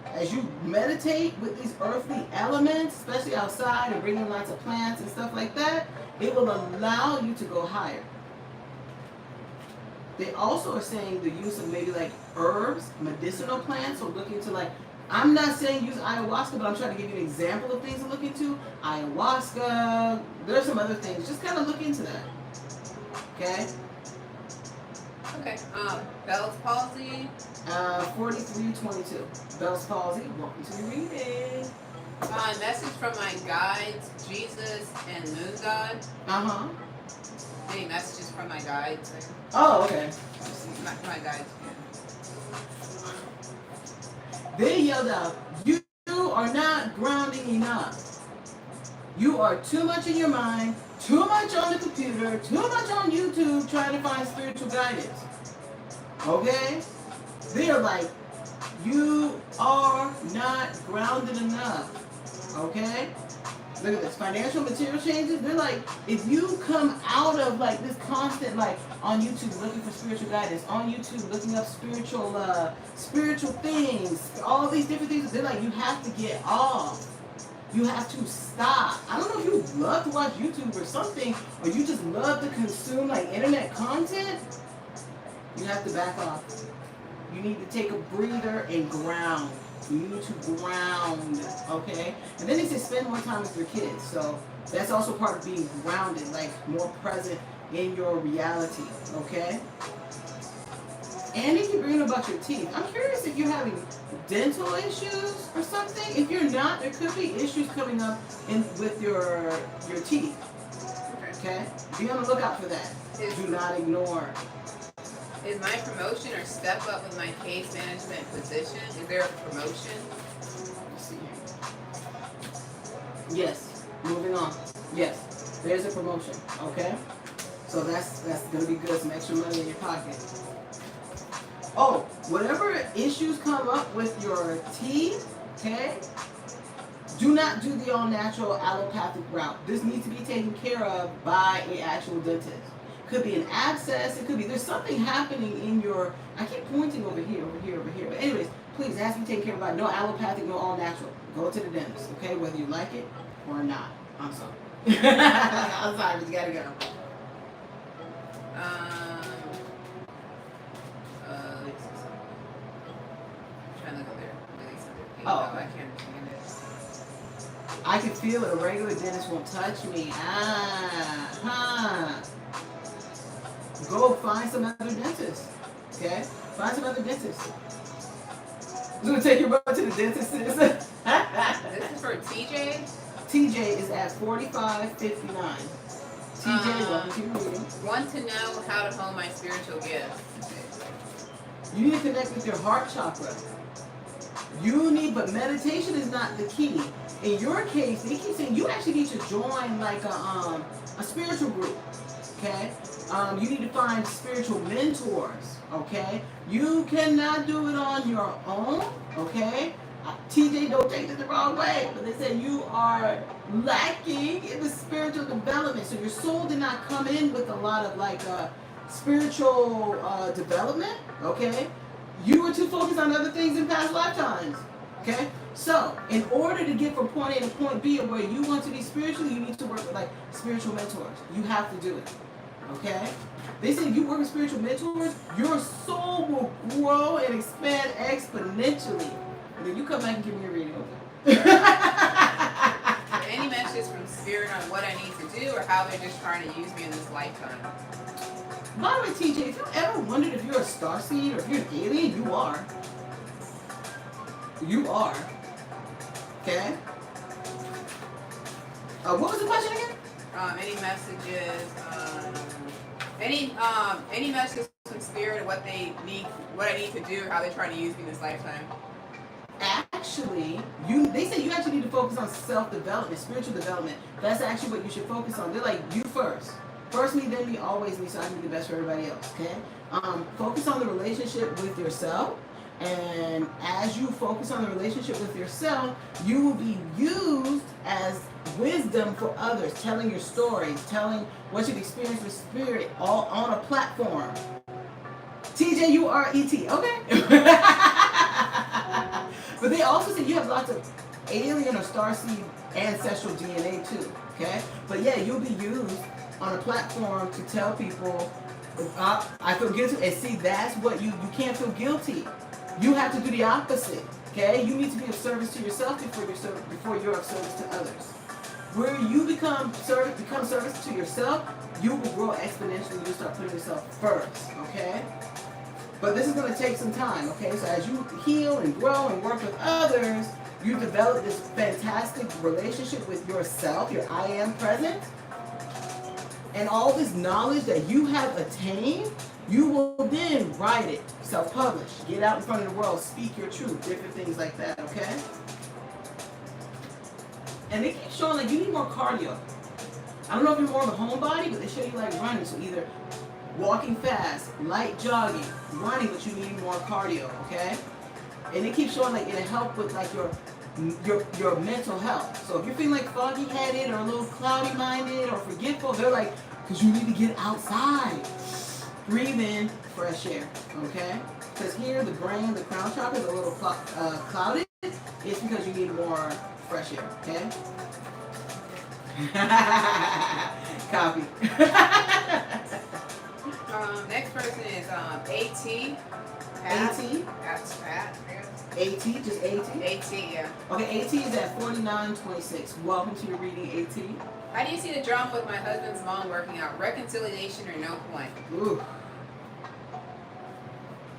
As you meditate with these earthly elements, especially outside and bringing lots of plants and stuff like that, it will allow you to go higher. They also are saying the use of maybe like herbs, medicinal plants, or look into like, I'm not saying use ayahuasca, but I'm trying to give you an example of things to look into. Ayahuasca, there's some other things. Just kind of look into that. Okay? Okay. Bell's palsy. 4322. Bell's palsy. Welcome to the reading. Message from my guides, Jesus and Moon God. Uh-huh. Any messages from my guides? Oh, okay. My guides. They yelled out, you are not grounding enough. You are too much in your mind, too much on the computer, too much on YouTube trying to find spiritual guidance. Okay? They are like, you are not grounded enough. Okay? Look at this. Financial material changes. They're like, if you come out of like this constant, like on YouTube looking for spiritual guidance, on YouTube looking up spiritual things, all these different things, they're like, you have to get off. You have to stop. I don't know if you love to watch YouTube or something, or you just love to consume like internet content. You have to back off. You need to take a breather and ground. You need to ground, okay? And then they say spend more time with your kids. So that's also part of being grounded, like more present in your reality, okay? And if you're bringing about your teeth, I'm curious if you're having dental issues or something. If you're not, there could be issues coming up with your teeth, okay? Be on the lookout for that. Do not ignore. Is my promotion or step up with my case management position? Is there a promotion? Let's see here. Yes. Moving on. Yes. There's a promotion. Okay. So that's gonna be good. Some extra money in your pocket. Oh, whatever issues come up with your teeth, okay? Do not do the all-natural allopathic route. This needs to be taken care of by an actual dentist. Could be an abscess. It could be there's something happening in your. I keep pointing over here, over here, over here. But anyways, please, it has to be taken care of by no allopathic, no all-natural. Go to the dentist, okay? Whether you like it or not. I'm sorry. I'm sorry, but you gotta go. Let's see something. I'm trying to go there. Really something. Oh. I can't understand it. I can feel it. A regular dentist won't touch me. Go find some other dentist. Okay? Find some other dentist. You gonna take your butt to the dentist, sis? This is for TJ? TJ is at 4559. TJ, welcome to your reading. Want to know how to hone my spiritual gifts. You need to connect with your heart chakra. But meditation is not the key. In your case, they keep saying you actually need to join like a spiritual group. Okay? You need to find spiritual mentors. Okay? You cannot do it on your own. Okay? TJ, don't take it the wrong way, but they said you are lacking in the spiritual development. So your soul did not come in with a lot of like spiritual development. Okay? You were too focused on other things in past lifetimes. Okay? So, in order to get from point A to point B of where you want to be spiritually, you need to work with like spiritual mentors. You have to do it. Okay? They say if you work with spiritual mentors, your soul will grow and expand exponentially. And then you come back and give me a reading. Any messages from spirit on what I need to do or how they're just trying to use me in this lifetime? By the way, TJ, if you ever wondered if you're a starseed or if you're an alien, you are. You are. Okay? What was the question again? Any messages, any messages from spirit of what they need, what I need to do or how they're trying to use me in this lifetime? Actually, they say you actually need to focus on self-development, spiritual development. That's actually what you should focus on. They're like, you first. First me, then me, always me, so I can be the best for everybody else, okay? Focus on the relationship with yourself. And as you focus on the relationship with yourself, you will be used as wisdom for others, telling your stories, telling what you've experienced with spirit, all on a platform. TJ, you are ET, okay? But they also say you have lots of alien or starseed ancestral DNA too, okay? But yeah, you'll be used on a platform to tell people, I feel guilty, and see, that's what you can't feel guilty. You have to do the opposite, okay? You need to be of service to yourself before you're of service to others. Where you become service to yourself, you will grow exponentially. You'll start putting yourself first, okay? But this is going to take some time, okay? So as you heal and grow and work with others, you develop this fantastic relationship with yourself, your I am present, and all this knowledge that you have attained, you will then write it, self-publish, get out in front of the world, speak your truth, different things like that, okay? And they keep showing like you need more cardio. I don't know if you're more of a homebody, but they show you like running. So either walking fast, light jogging, running, but you need more cardio, okay? And they keep showing like it'll help with like your mental health. So if you're feeling like foggy-headed or a little cloudy-minded or forgetful, they're like, because you need to get outside. Breathe in fresh air, okay? Because here the brain, the crown chakra is a little clouded. It's because you need more fresh air, okay? Copy. Next person is AT. AT? That's Pat. AT, just AT? AT, yeah. Okay, AT is at 4926. Welcome to your reading, AT. How do you see the drama with my husband's mom working out? Reconciliation or no point? Ooh.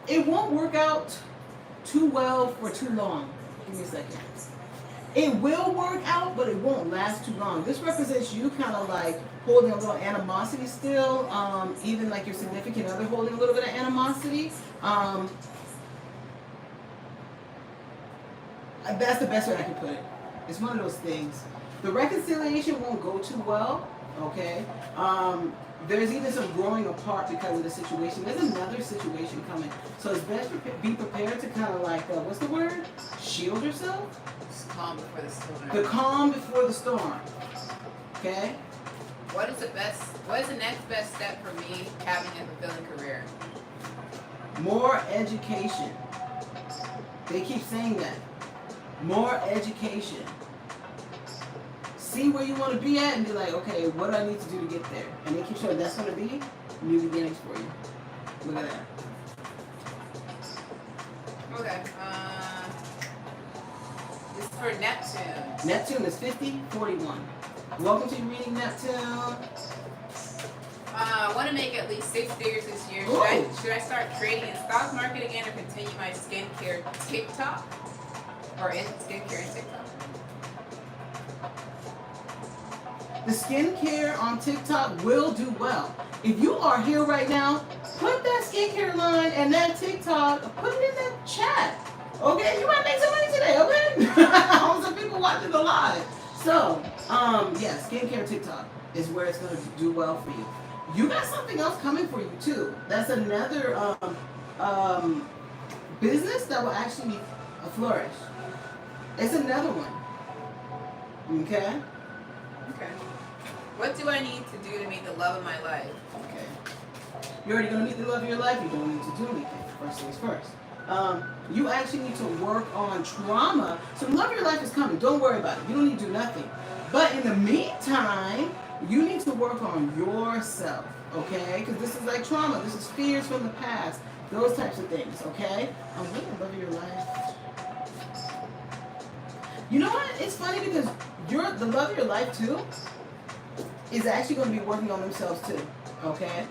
It won't work out too well for too long. Give me a second. It will work out, but it won't last too long. This represents you kind of like holding a little animosity still, even like your significant other holding a little bit of animosity. That's the best way I can put it. It's one of those things. The reconciliation won't go too well, okay? There's even some growing apart because of the situation. There's another situation coming. So it's best be prepared to kind of like, what's the word? Shield yourself? Just calm before the storm. The calm before the storm. Okay? What is the next best step for me having a fulfilling career? More education. They keep saying that. More education. See where you want to be at and be like, okay, what do I need to do to get there? And they keep showing that's going to be new beginnings for you. Look at that. Okay. This is for Neptune. Neptune is 5041. Welcome to your reading, Neptune. I want to make at least 6 figures this year. Should I start trading in stock market again or continue my skincare TikTok? Or in skincare and TikTok? The skincare on TikTok will do well. If you are here right now, put that skincare line and that TikTok, put it in that chat. Okay, you might make some money today, okay? Some people watching the live. So, yeah, skincare TikTok is where it's going to do well for you. You got something else coming for you too. That's another business that will actually flourish. It's another one. Okay? Okay. What do I need to do to meet the love of my life? Okay. You're already going to meet the love of your life. You don't need to do anything. First things first. You actually need to work on trauma. So the love of your life is coming. Don't worry about it. You don't need to do nothing. But in the meantime, you need to work on yourself. Okay? Because this is like trauma. This is fears from the past. Those types of things. Okay? What the love of your life? You know what? It's funny because the love of your life too is actually going to be working on themselves too. Okay?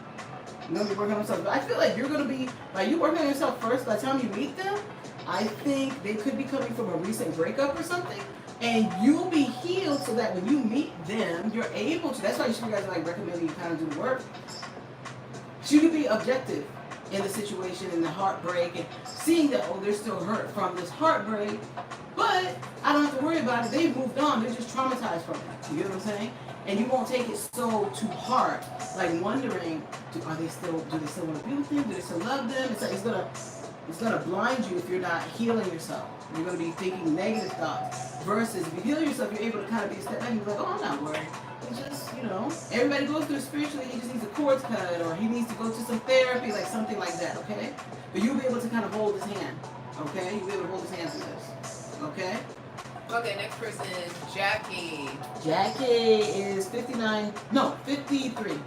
You're going to be working on themselves. But I feel like you're going to be, like you working on yourself first, by the time you meet them, I think they could be coming from a recent breakup or something. And you'll be healed so that when you meet them, you're able to, that's why you guys are like recommending you kind of do the work. So you can be objective in the situation and the heartbreak and seeing that, oh, they're still hurt from this heartbreak. But I don't have to worry about it. They've moved on. They're just traumatized from it. You know what I'm saying? And you won't take it so to heart, like wondering, do they still want to be with them? Do they still love them? It's like it's gonna blind you if you're not healing yourself. You're gonna be thinking negative thoughts. Versus if you heal yourself, you're able to kind of be a step back and be like, oh, I'm not worried. It's just, everybody goes through spiritually. He just needs a cords cut, or he needs to go to some therapy, like something like that. Okay? But you'll be able to kind of hold his hand. Okay? You'll be able to hold his hand through this. Okay? Okay, next person is Jackie. Jackie is 53.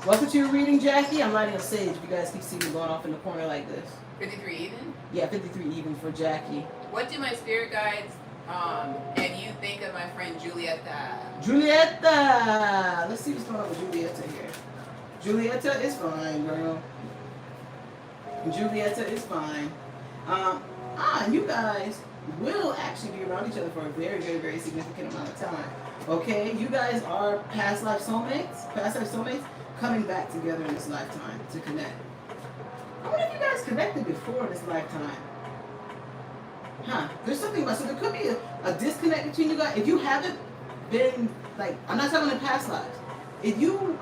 Welcome to your reading, Jackie. I'm lighting up sage. If you guys keep seeing me going off in the corner like this. 53 even? Yeah, 53 even for Jackie. What do my spirit guides and you think of my friend Julieta? Julieta! Let's see what's going on with Julieta here. Julieta is fine, girl. Julieta is fine. You guys will actually be around each other for a very, very, very significant amount of time. Okay? You guys are past life soulmates coming back together in this lifetime to connect. I wonder if you guys connected before this lifetime. There's something about, so there could be a disconnect between you guys. If you haven't been, like, I'm not talking in past lives. If you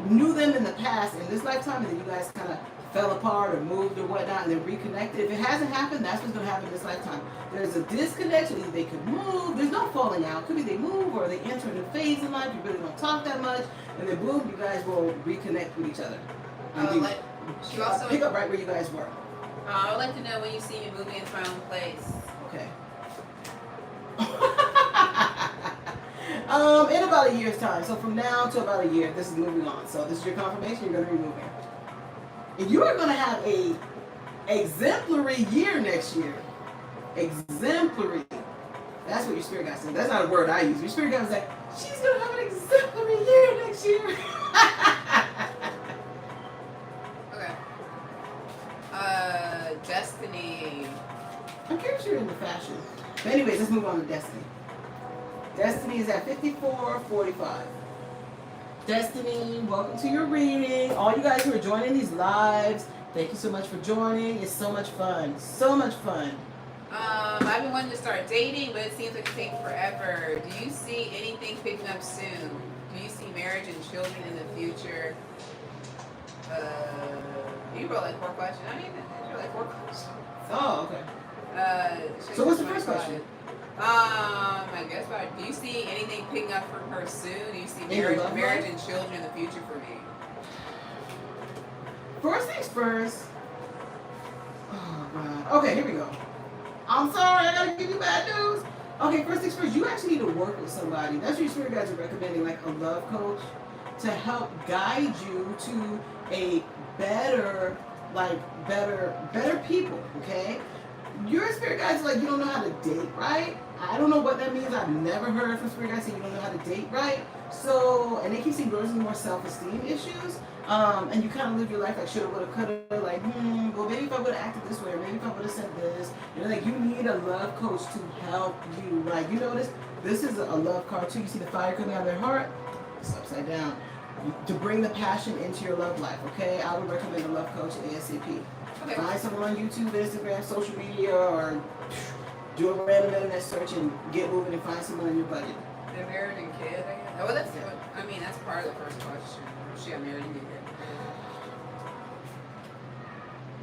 knew them in the past, in this lifetime, and then you guys kind of fell apart or moved or whatnot and then reconnected, if it hasn't happened, that's what's going to happen this lifetime. There's a disconnect, so either they could move, there's no falling out. Could be they move or they enter a new phase in life, you really don't talk that much, and then boom, you guys will reconnect with each other. Pick up right where you guys were. I would like to know when you see me moving into my own place. Okay. In about a year's time. So from now to about a year, this is moving on. So this is your confirmation, you're going to be moving. And you are going to have a exemplary year next year. Exemplary. That's what your spirit guide said. That's not a word I use. Your spirit guide was like, she's going to have an exemplary year next year. Destiny. I'm curious you're into fashion. But anyways, let's move on to Destiny. Destiny is at 54:45. Destiny, welcome to your reading. All you guys who are joining these lives, thank you so much for joining. It's so much fun. So much fun. I've been wanting to start dating, but it seems like it's taking forever. Do you see anything picking up soon? Do you see marriage and children in the future? You wrote like 4 questions. I mean, you wrote like 4 questions. Oh, okay. So what's the first question? I guess about, do you see anything picking up from her soon? Do you see marriage and children in the future for me? First things first. Oh god. Okay, here we go. I'm sorry, I gotta give you bad news. Okay, first things first, you actually need to work with somebody. That's what your spirit guides are recommending, like a love coach, to help guide you to a better people, okay? Your spirit guides are like, you don't know how to date right. I don't know what that means. I've never heard from spirit guides saying you don't know how to date right. So, and they keep seeing girls with more self-esteem issues. And you kind of live your life like shoulda, woulda, coulda, like, well, maybe if I would have acted this way, or maybe if I would have said this. You know, like, you need a love coach to help you. Like, you notice, this is a love card too. You see the fire coming out of their heart? It's upside down. To bring the passion into your love life, okay? I would recommend a love coach ASAP. Okay. Find someone on YouTube, Instagram, social media, or do a random internet search and get moving and find someone in your budget. They're married and kids, I guess. Oh, well, that's, I mean, that's part of the first question. She got married and kids.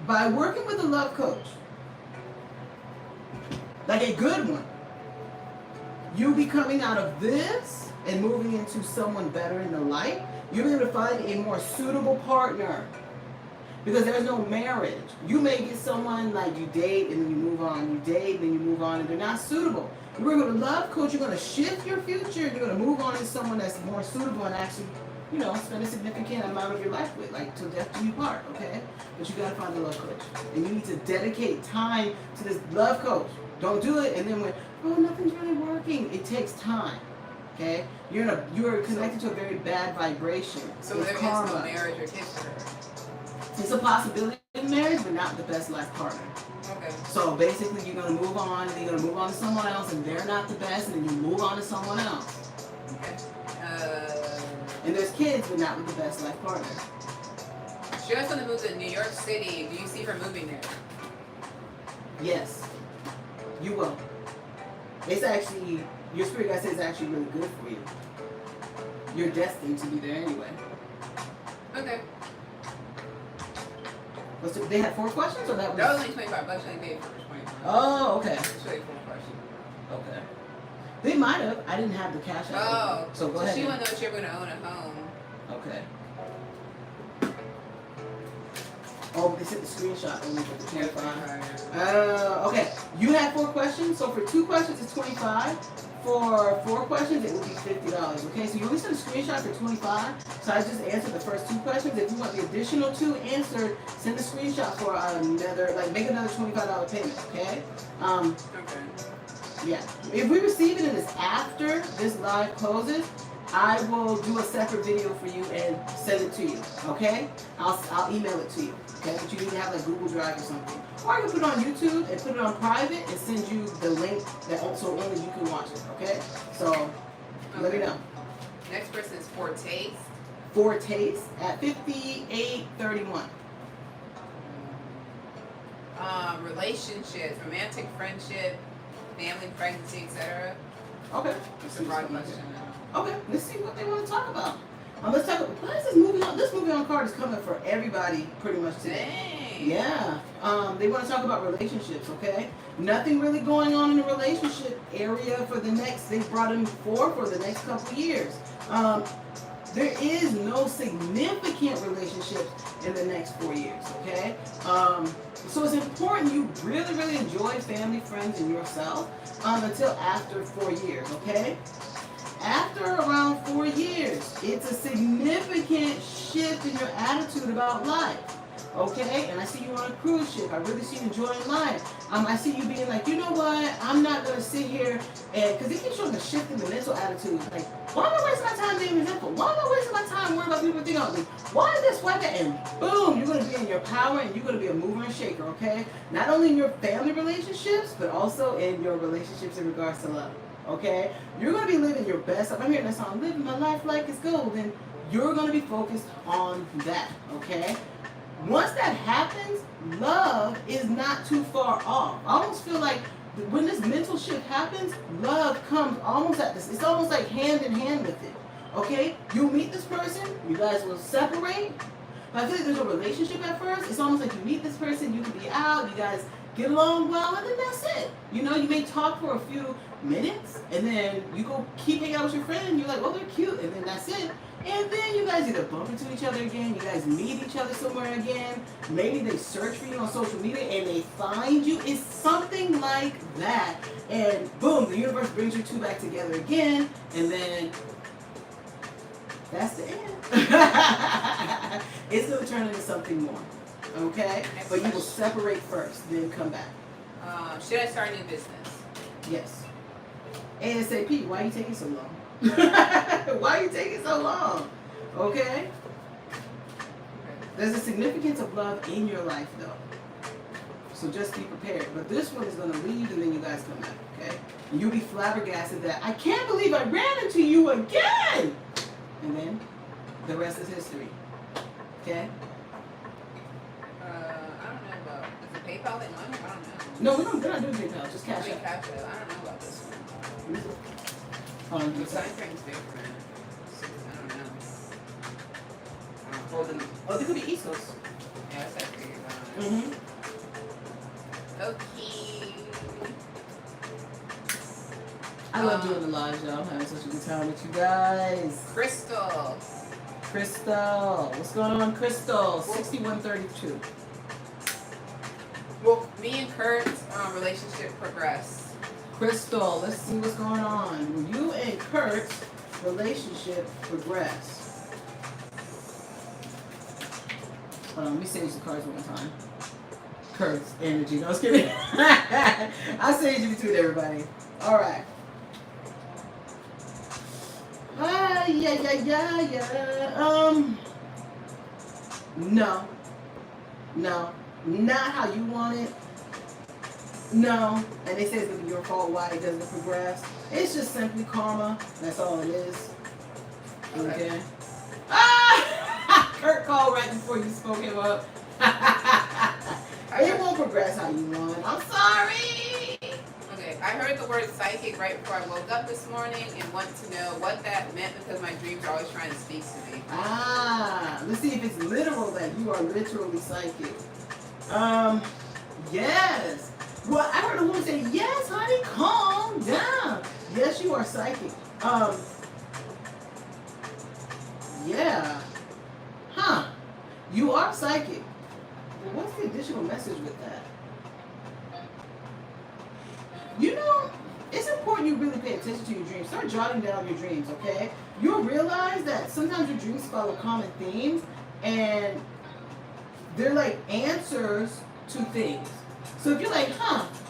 By working with a love coach, like a good one, you'll be coming out of this and moving into someone better in the light. You'll be able to find a more suitable partner. Because there's no marriage. You may get someone like you date and then you move on, you date and then you move on, and they're not suitable. You work with a love coach, you're going to shift your future, and you're going to move on to someone that's more suitable and actually, you know, spend a significant amount of your life with, like till death do you part, okay? But you got to find a love coach. And you need to dedicate time to this love coach. Don't do it and then when, oh, nothing's really working. It takes time, okay? You're connected to a very bad vibration. So there is no marriage or kids for her. It's a possibility in marriage, but not the best life partner. Okay. So basically, you're going to move on, and then you're going to move on to someone else, and they're not the best, and then you move on to someone else. Okay. And there's kids, but not with the best life partner. She wants to move to New York City. Do you see her moving there? Yes. You will. It's actually, your spirit guide says it's actually really good for you. You're destined to be there anyway. Okay. They had 4 questions, or that was? That was only 25 bucks. I paid for 25. Oh, okay. It's really 4 questions. Okay. They might have. I didn't have the cash out. Oh. So go ahead. She wanted to know if you're going to own a home. Okay. Oh, they sent the screenshot only for the 25. Okay. You had 4 questions, so for 2 questions it's 25. For 4 questions, it would be $50. Okay, so you only sent a screenshot for 25. So I just answered the first 2 questions. If you want the additional 2 answered, send a screenshot for another, like make another $25 payment. Okay. Okay. Yeah. If we receive it and it's after this live closes, I will do a separate video for you and send it to you. Okay. I'll email it to you. Okay, but you need to have like Google Drive or something. Or I can put it on YouTube and put it on private and send you the link that also only you can watch it. Okay, so let me know. Next person is Fortaste. Fortaste at 5831. Relationships, romantic friendship, family, pregnancy, etc. Okay. It's a broad question. Okay, let's see what they want to talk about. Let's talk about, why is this movie on? This movie on card is coming for everybody pretty much today. Dang. Yeah. They want to talk about relationships, okay? Nothing really going on in the relationship area for the next, they brought in for the next couple years. There is no significant relationships in the next 4 years, okay? So it's important you really, really enjoy family, friends, and yourself until after 4 years, okay? After around 4 years, it's a significant shift in your attitude about life. Okay? And I see you on a cruise ship. I really see you enjoying life. I see you being like, you know what? I'm not going to sit here and, because it keeps showing a shift in the mental attitude. Like, Why am I wasting my time being resentful? Why am I wasting my time worrying about people think of me? Why this, why that? And boom, you're going to be in your power and you're going to be a mover and shaker, okay? Not only in your family relationships, but also in your relationships in regards to love, okay? You're going to be living your best life. I'm hearing that song, living my life like it's gold, and you're going to be focused on that, okay? Once that happens, love is not too far off. I almost feel like when this mental shift happens, love comes almost at this. It's almost like hand in hand with it. Okay? You meet this person, you guys will separate. But I feel like there's a relationship at first. It's almost like you meet this person, you can be out, you guys get along well, and then that's it. You know, you may talk for a few minutes, and then you go keep hanging out with your friend, and you're like, oh, they're cute, and then that's it. And then you guys either bump into each other again, you guys meet each other somewhere again, maybe they search for you on social media and they find you. It's something like that. And boom, the universe brings you two back together again, and then that's the end. It's going to turn into something more. Okay? But you will separate first, then come back. Should I start a new business? Yes. ASAP, why are you taking so long? Why are you taking so long? Okay? There's a significance of love in your life, though. So just be prepared. But this one is going to leave, and then you guys come back, okay? And you'll be flabbergasted that, I can't believe I ran into you again! And then the rest is history. Okay? I don't know about, is it PayPal that money? I don't know. No, we're not doing PayPal. Just cash out. Cash out. I don't know about this one. The time frame's different. I don't know. Oh, they could be East Coast. Yeah, that's that figured out. Mm-hmm. Okay. I love doing the lives, y'all. I'm having such a good time with you guys. Crystal. What's going on, Crystal? 6132. Will me and Kurt's relationship progress? Crystal, let's see what's going on. Will you and Kurt's relationship progress? Hold on, let me sage the cards one more time. Kurt's energy. No, I was kidding. I sage you between everybody. All right. No, not how you want it. No, and they say it's gonna be your fault why it doesn't progress. It's just simply karma. That's all it is. Okay. Kurt called right before you spoke him up. It won't progress how you want. I'm sorry. Okay, I heard the word psychic right before I woke up this morning and wanted to know what that meant because my dreams are always trying to speak to me. Let's see if it's literal that you are literally psychic. Yes. Well, I heard a woman say, yes, honey, calm down. Yes, you are psychic. Yeah. Huh. You are psychic. Well, what's the additional message with that? You know, it's important you really pay attention to your dreams. Start jotting down your dreams, okay? You'll realize that sometimes your dreams follow common themes, and they're like answers to things. So if you're like,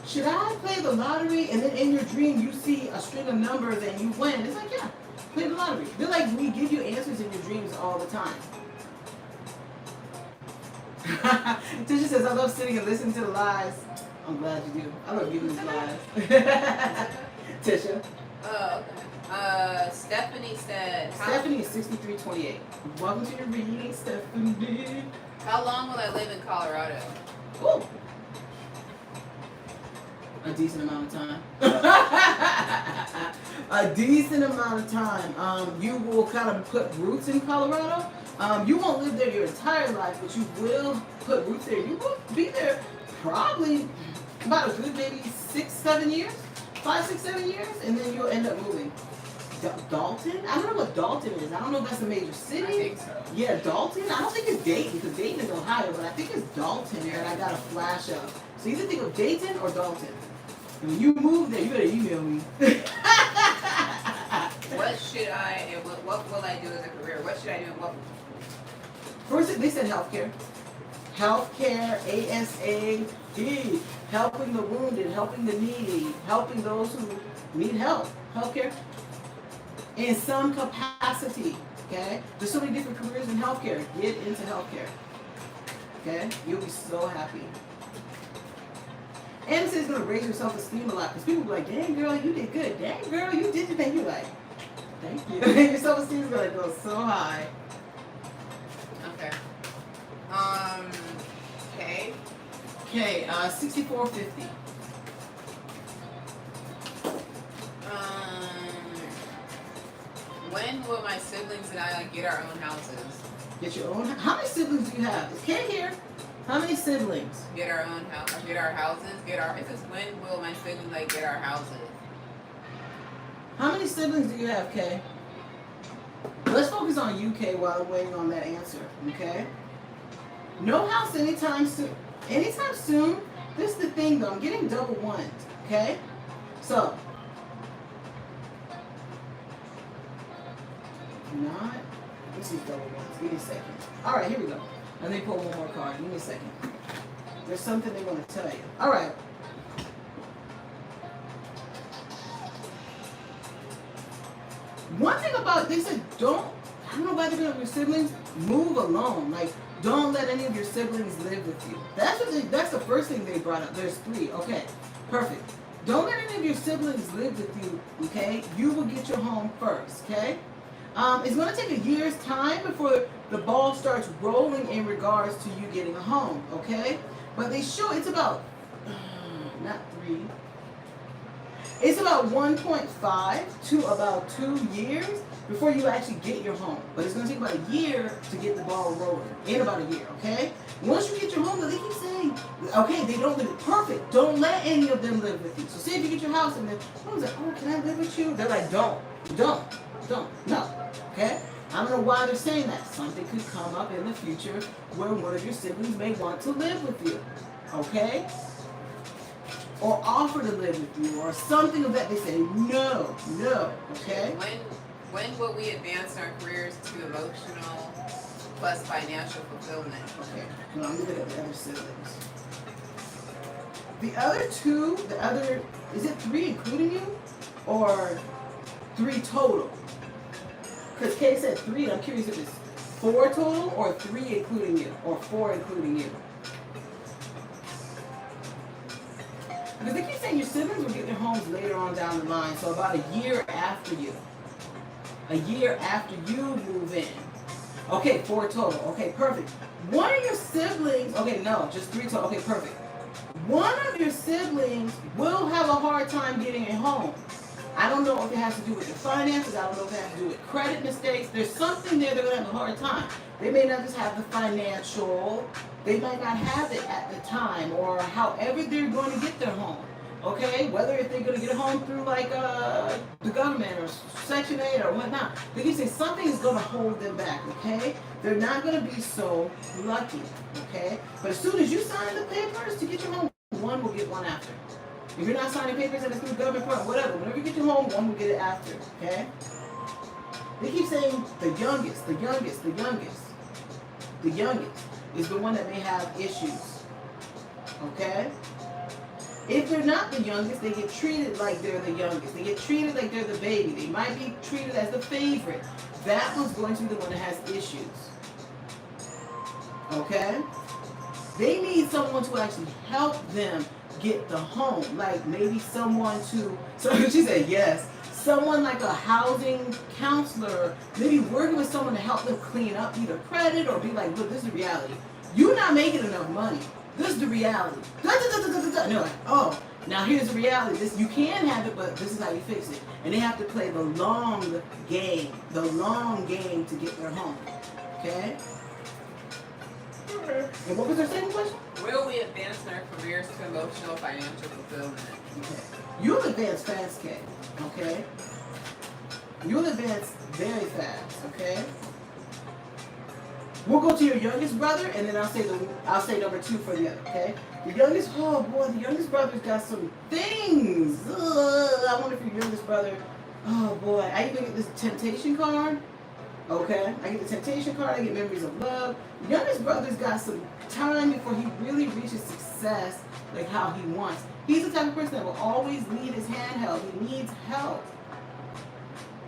should I play the lottery? And then in your dream you see a string of numbers and you win. It's like, yeah, play the lottery. They're like, we give you answers in your dreams all the time. Tisha says, I love sitting and listening to the lies. I'm glad you do. I love giving these lies. Tisha. Oh, okay. Stephanie said... Stephanie is 6328. Welcome to your reading, Stephanie. How long will I live in Colorado? Ooh. A decent amount of time. A decent amount of time. You will kind of put roots in Colorado. You won't live there your entire life, but you will put roots there. You will be there probably about a good maybe 6, 7 years. 5, 6, 7 years, and then you'll end up moving. Dalton? I don't know what Dalton is. I don't know if that's a major city. I think so. Yeah, Dalton. I don't think it's Dayton, because Dayton is Ohio, but I think it's Dalton there, and I got a flash up. So either think of Dayton or Dalton. And when you move there, you better email me. What should I and what will I do as a career? What should I do and what? First, they said healthcare. Healthcare, ASAP. Helping the wounded, helping the needy, helping those who need help. Healthcare. in some capacity. Okay? There's so many different careers in healthcare. Get into healthcare. Okay? You'll be so happy. And it's going to raise your self-esteem a lot because people be like, dang girl, you did good. Dang girl, you did your thing. You're like, thank you. Your self-esteem is going to go so high. Okay. Okay. Okay, 64.50. When will my siblings and I get our own houses? Get your own. How many siblings do you have? Is Kay here? How many siblings? Get our own house. Get our houses. It says when will my siblings get our houses? How many siblings do you have, Kay? Let's focus on you, Kay, while I'm waiting on that answer. Okay. No house anytime soon. Anytime soon. This is the thing, though. I'm getting double ones. Okay. So. Not. This is double ones. Give me a second. All right, here we go. Let me pull one more card. Give me a second. There's something they want to tell you. All right. One thing about, they said, I don't know why they're doing your siblings, move alone. Like, don't let any of your siblings live with you. That's the first thing they brought up. There's 3. Okay, perfect. Don't let any of your siblings live with you, okay? You will get your home first, okay? It's going to take a year's time before the ball starts rolling in regards to you getting a home, okay? But they show it's about, not 3. It's about 1.5 to about 2 years before you actually get your home. But it's going to take about a year to get the ball rolling. In about a year, okay? Once you get your home, they keep saying, okay, they don't live it. Perfect. Don't let any of them live with you. So say if you get your house and then someone's like, oh, can I live with you? They're like, don't, no. Okay? I don't know why they're saying that. Something could come up in the future where one of your siblings may want to live with you. Okay? Or offer to live with you, or something of that. They say, no. Okay? When will we advance our careers to emotional plus financial fulfillment? Okay. Well, I'm looking at the other siblings. The other 2, is it 3 including you? Or 3 total? Because Kay said 3, and I'm curious if it's 4 total, or 3 including you, or 4 including you. Because they keep saying your siblings will get their homes later on down the line, so about a year after you. A year after you move in. Okay, 4 total. Okay, perfect. One of your siblings, okay, no, just 3 total. Okay, perfect. One of your siblings will have a hard time getting a home. I don't know if it has to do with your finances. I don't know if it has to do with credit mistakes. There's something there they're going to have a hard time. They may not just have the financial. They might not have it at the time, or however they're going to get their home. Okay? Whether if they're going to get a home through like the government or Section 8 or whatnot. They can say something is going to hold them back. Okay? They're not going to be so lucky. Okay? But as soon as you sign the papers to get your home, one will get one after. If you're not signing papers and it's through government program, whatever, whenever you get your home, one will get it after, okay? They keep saying the youngest is the one that may have issues, okay? If they're not the youngest, they get treated like they're the youngest. They get treated like they're the baby. They might be treated as the favorite. That one's going to be the one that has issues, okay? They need someone to actually help them get the home, like maybe someone to, so she said yes, someone like a housing counselor, maybe working with someone to help them clean up either credit or be like, look, this is the reality. You're not making enough money. This is the reality. And they're like, oh, now here's the reality. This, you can have it, but this is how you fix it. And they have to play the long game to get their home. Okay? And what was their second question? Will we advance in our careers to emotional financial fulfillment? Okay. You'll advance fast, Kay. Okay? You'll advance very fast, okay? We'll go to your youngest brother, and then I'll say number 2 for the other, okay? The youngest, oh boy, the youngest brother's got some things. I wonder if your youngest brother, oh boy, I even get this temptation card. Okay, I get the temptation card, I get memories of love. The youngest brother's got some time before he really reaches success like how he wants. He's the type of person that will always need his hand held. He needs help.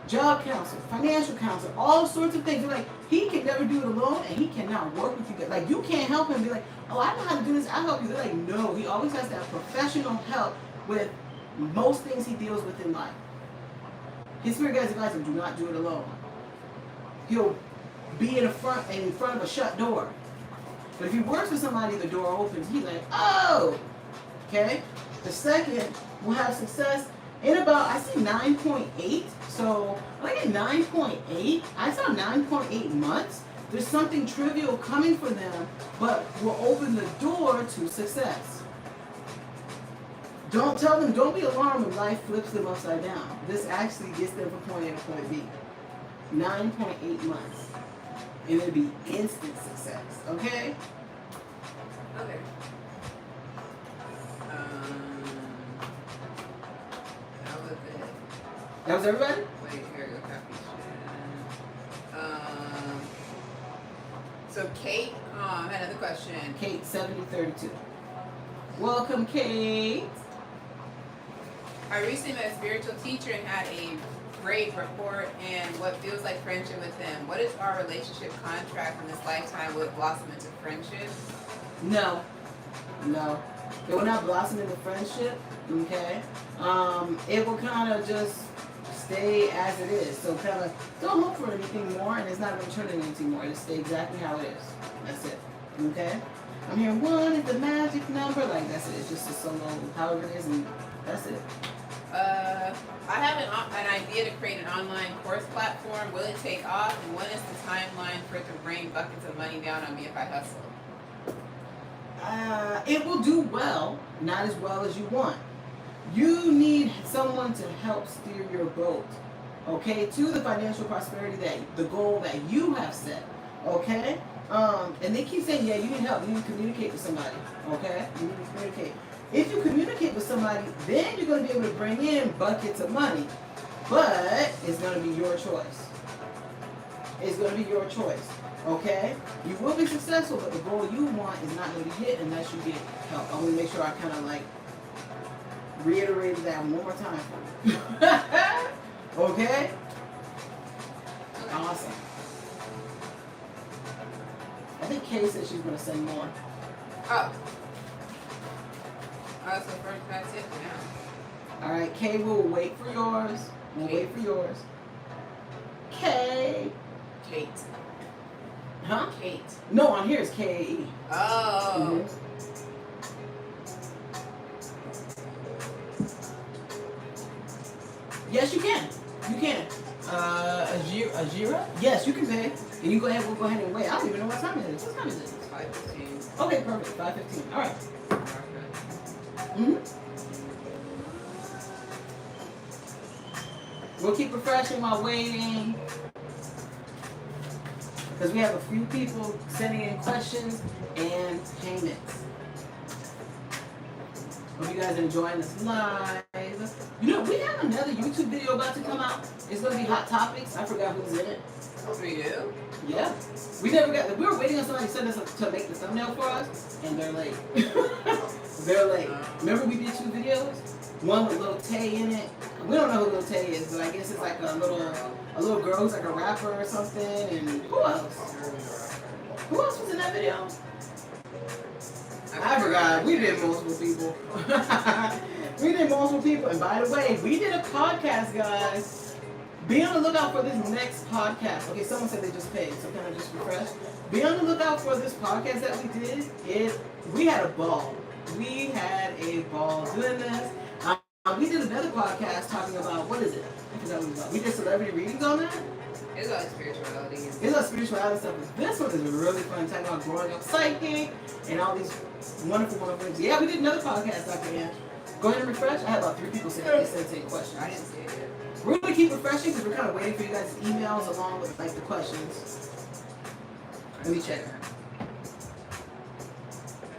job counselor, financial counselor, all sorts of things. You're like, he can never do it alone, and he cannot work with you. Like, you can't help him be like, oh, I know how to do this, I'll help you. They're like, no, he always has to have professional help with most things he deals with in life. His spirit guides advise him, do not do it alone. He'll be in front of a shut door. But if he works with somebody, the door opens. He's like, oh, okay. The second will have success in about, I see 9.8. So when I get 9.8, I saw 9.8 months. There's something trivial coming for them, but will open the door to success. Don't tell them, don't be alarmed when life flips them upside down. This actually gets them from point A to point B. 9.8 months. And it'll be instant success, okay? Okay. That was it. That was everybody? Wait, here we go. So Kate, I had another question. Kate, 7032. Welcome, Kate. I recently met a spiritual teacher and had a great rapport and what feels like friendship with them. What is our relationship contract in this lifetime? Will it blossom into friendship? No. It will not blossom into friendship, okay? It will kind of just stay as it is. So kind of don't look for anything more, and it's not going to turn into anything more. It'll stay exactly how it is. That's it, okay? I'm hearing 1 is the magic number. Like, that's it. It's just a solo, however it is, and that's it. I have an idea to create an online course platform. Will it take off? And when is the timeline for it to rain buckets of money down on me if I hustle? It will do well, not as well as you want. You need someone to help steer your boat, okay, to the financial prosperity the goal that you have set, okay? And they keep saying, yeah, you need help. You need to communicate with somebody, okay? You need to communicate. If you communicate with somebody, then you're going to be able to bring in buckets of money. But it's going to be your choice. It's going to be your choice. Okay? You will be successful, but the goal you want is not going to be hit unless you get help. I want to make sure I kind of like reiterated that one more time for you. Okay? Awesome. I think Kay said she's going to send more. Oh. So first, that's it for now. All right, Kay, we'll wait for yours. We'll wait for yours. Kay. Kate. Huh? Kate. No, on here is K-A-E. Oh. Yes, you can. You can. Azira? Yes, you can pay. And you go ahead, we'll go ahead and wait. I don't even know what time it is. What time is it? It's 5:15. Okay, perfect. 5:15. All right. Mm-hmm. We'll keep refreshing while waiting. Because we have a few people sending in questions and payments. Hope you guys are enjoying this live. You know, we have another YouTube video about to come out. It's going to be Hot Topics. I forgot who's in it. We do? Yeah. We were waiting on somebody to send us to make the thumbnail for us, and they're late. They're late. Remember we did 2 videos? One with Lil Tay in it. We don't know who Lil Tay is, but I guess it's like a little girl who's like a rapper or something. And who else? Who else was in that video? I forgot. We did multiple people. We did multiple people. And by the way, we did a podcast, guys. Be on the lookout for this next podcast. Okay, someone said they just paid, so kind of just refresh. Be on the lookout for this podcast that we did. We had a ball. We had a ball doing this. We did another podcast talking about, what is it? I forgot what it was about. We did celebrity readings on that. It's like spirituality. It's like spirituality stuff. But this one is really fun, talking about growing up psychic and all these wonderful, wonderful things. Yeah, we did another podcast, Dr. Ann. Go ahead and refresh. I had about 3 people saying they said take questions. I didn't see it yet. We're going to keep refreshing because we're kind of waiting for you guys' emails along with like the questions. Let me check. That's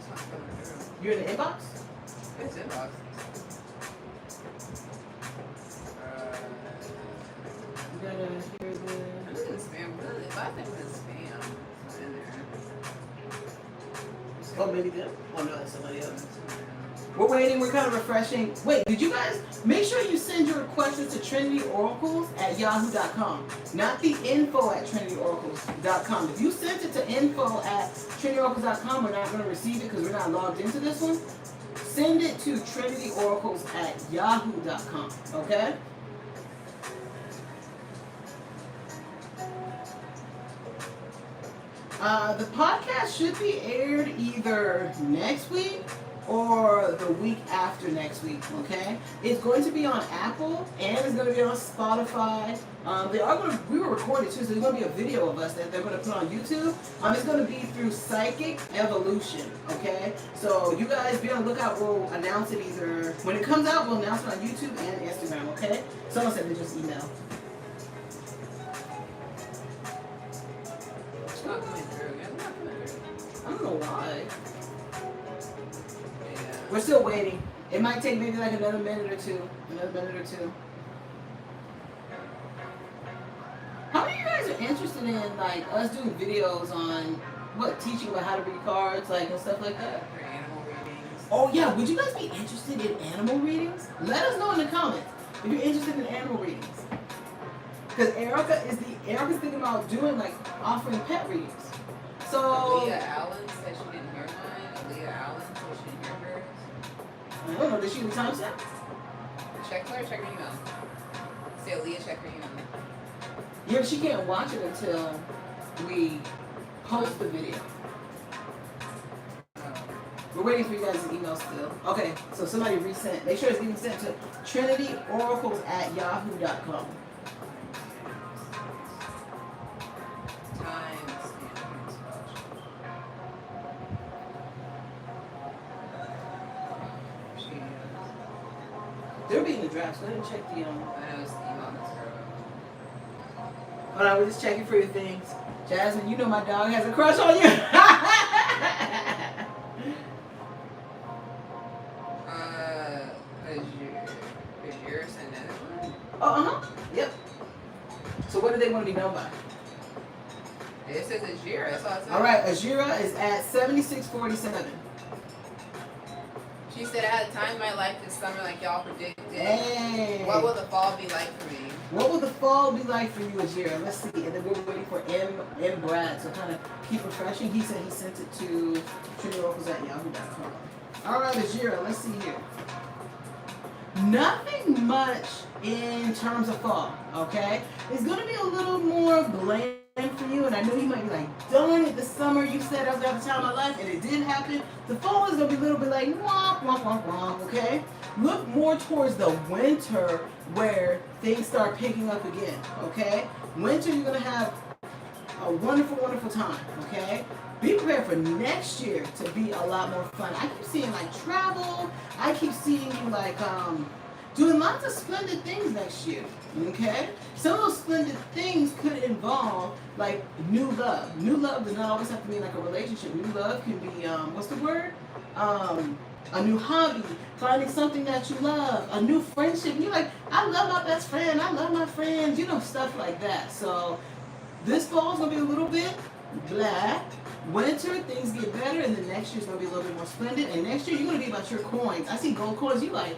not coming through. You're in the inbox? It's inbox. You gotta hear the... I'm in spam. Really? If I think it's spam, it's in there. Oh, maybe them? Oh no, that's somebody else. We're waiting. We're kind of refreshing. Wait, did you guys make sure you send your questions to trinityoracles@yahoo.com, not the info@trinityoracles.com. If you sent it to info@trinityoracles.com, we're not going to receive it because we're not logged into this one. Send it to trinityoracles@yahoo.com. Okay? The podcast should be aired either next week or the week after next week, okay? It's going to be on Apple and it's going to be on Spotify. We were recorded too, so there's going to be a video of us that they're going to put on YouTube. It's going to be through Psychic Evolution, okay? So you guys be on the lookout. We'll announce it either, when it comes out, we'll announce it on YouTube and Instagram, okay? Someone said they just email. It's not coming through. I don't know why. We're still waiting. It might take maybe like another minute or two. How many of you guys are interested in like us doing videos on teaching about how to read cards, like and stuff like that? For animal readings. Oh yeah, would you guys be interested in animal readings? Let us know in the comments if you're interested in animal readings. Because Erica's thinking about doing like offering pet readings. So Leah Allen said she didn't hear mine. Leah Allen said she didn't hear hers. I don't know, did she do timestamp? Check her or check her email. Say Leah, check her email. Yeah, she can't watch it until we post the video. We're waiting for you guys' email still. Okay, so somebody resent. Make sure it's getting sent to trinityoracles@yahoo.com. They're being the draft, so let me check the I know it's the email that's her. Hold on, we're just checking for your things. Jasmine, you know my dog has a crush on you. Azira sent that one? Oh, yep. So what do they want to be known by? It says Azira, that's all it says. Alright, Azira is at 7647. She said, I had a time in my life this summer like y'all predicted. Hey. What will the fall be like for me? What will the fall be like for you, Azira? Let's see. And then we're waiting for M. Brad. So kind of keep refreshing. He said he sent it to trinityoracles@yahoo.com. Alright, Azira, let's see here. Nothing much in terms of fall, okay? It's going to be a little more bland for you, and I know you might be like, darn it, this summer you said I was going to have the time of my life, and it did happen. The fall is going to be a little bit like, womp, womp, womp, womp, okay? Look more towards the winter where things start picking up again, okay? Winter, you're going to have a wonderful, wonderful time, okay? Be prepared for next year to be a lot more fun. I keep seeing like travel. I keep seeing you like doing lots of splendid things next year, okay? Some of those splendid things could involve like new love. New love does not always have to be like a relationship. New love can be, what's the word? A new hobby, finding something that you love, a new friendship. And you're like, I love my best friend, I love my friends, you know, stuff like that. So this fall is going to be a little bit blah. Winter, things get better, and then next year's going to be a little bit more splendid. And next year, you're going to be about your coins. I see gold coins. You like,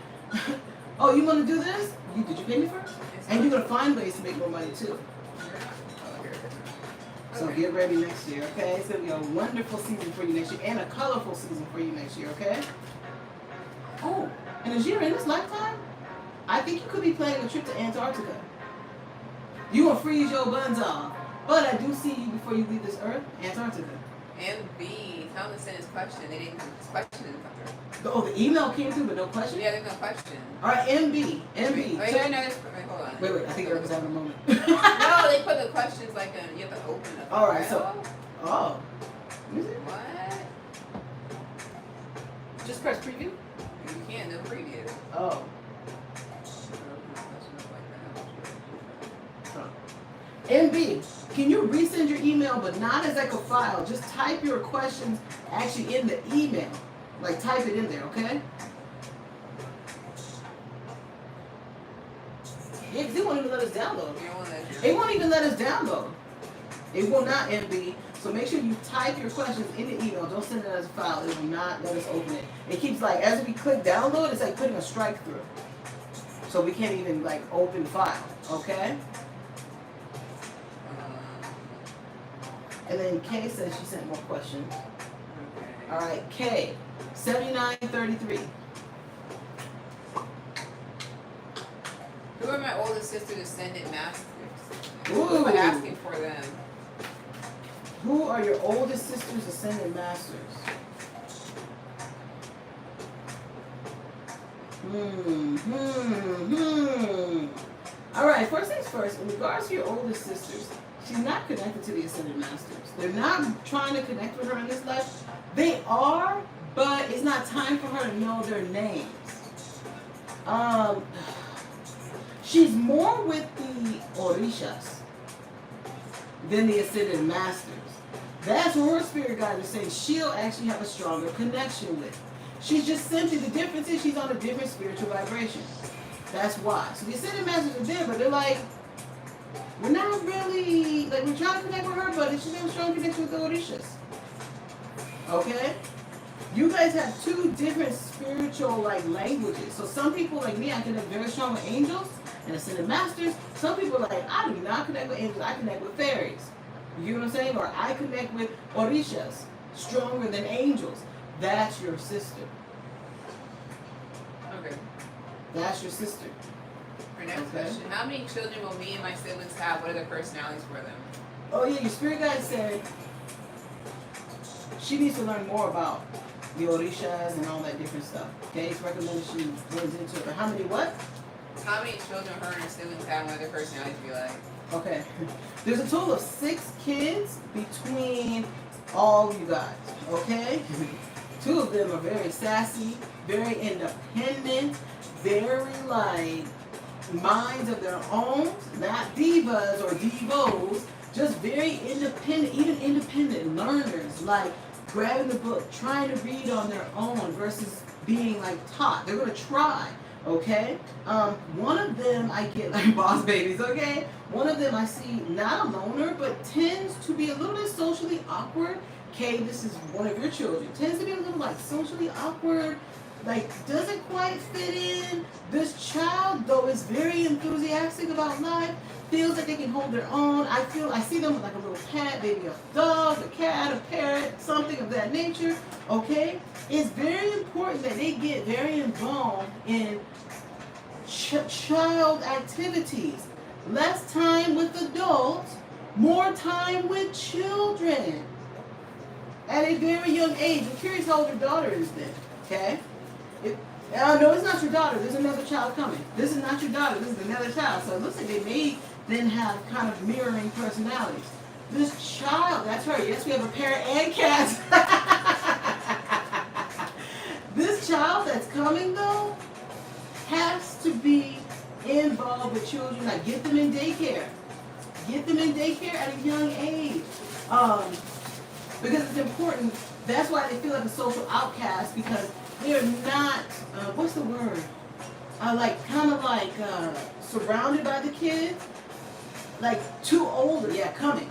oh, you want to do this? Did you pay me first? And you're going to find ways to make more money, too. So get ready next year, okay? It's going to be a wonderful season for you next year, and a colorful season for you next year, okay? Oh, and Azira, in this lifetime, I think you could be planning a trip to Antarctica. You going to freeze your buns off. But I do see you before you leave this earth, Antarctica. And B, tell them to send his question. They didn't, his question didn't come through. Oh, the email came through, but no question? Yeah, there's no question. All right, MB. Wait, hold on. Wait, I think Erica's having a moment. No, they put the questions like you have to open the All right, file. Oh. Is it? What? Just press preview? You can't, no preview. Oh. MB, can you resend your email, but not as like a file? Just type your questions actually in the email. Like type it in there, okay? They won't even let us download. It won't even let us download. It will not, MB. So make sure you type your questions in the email. Don't send it as a file. It will not let us open it. It keeps like, as we click download, it's like putting a strike through. So we can't even like open file, okay? And then Kay says she sent more questions. Okay. All right, Kay, 7933. Who are my oldest sister's ascendant masters? Ooh. Who am I asking for them? Who are your oldest sister's ascendant masters? All right, first things first, in regards to your oldest sisters, she's not connected to the ascendant masters. They're not trying to connect with her in this life. They are, but it's not time for her to know their names. She's more with the Orishas than the ascendant masters. That's what her spirit guide is saying she'll actually have a stronger connection with. She's just simply, the difference is she's on a different spiritual vibration. That's why. So the ascendant masters are there, but they're like, we're not really, like, we're trying to connect with her, but she's have a strong connection with the Orishas. Okay? You guys have two different spiritual, like, languages. So some people, like me, I connect very strong with angels and ascendant masters. Some people are like, I do not connect with angels, I connect with fairies. You know what I'm saying? Or I connect with Orishas, stronger than angels. That's your sister. Okay. That's your sister. Our next question. How many children will me and my siblings have? What are the personalities for them? Oh yeah, your spirit guide said she needs to learn more about the Orishas and all that different stuff. Okay, it's recommended she goes into it. But how many what? How many children her and her siblings have? What are their personalities be like? Okay. There's a total of 6 kids between all you guys. Okay? 2 of them are very sassy, very independent, very like minds of their own, not divas or devos, just very independent, even independent learners, like grabbing the book, trying to read on their own versus being like taught. They're gonna try, okay? One of them I get like boss babies, okay? One of them I see not a loner, but tends to be a little bit socially awkward. Okay, this is one of your children. Tends to be a little like socially awkward, like doesn't quite fit in. This child though is very enthusiastic about life, feels like they can hold their own. I see them with like a little pet, maybe a dog, a cat, a parrot, something of that nature. Okay, it's very important that they get very involved in child activities. Less time with adults, more time with children. At a very young age. I'm curious how old your daughter is then. Okay? No, it's not your daughter. There's another child coming. This is not your daughter. This is another child. So it looks like they may then have kind of mirroring personalities. This child, that's her. Yes, we have a parrot and cat. This child that's coming, though, has to be involved with children. Like, get them in daycare. Get them in daycare at a young age. Because it's important. That's why they feel like a social outcast, because they're not, what's the word? Like, kind of like surrounded by the kids. Like, too older, yeah, coming.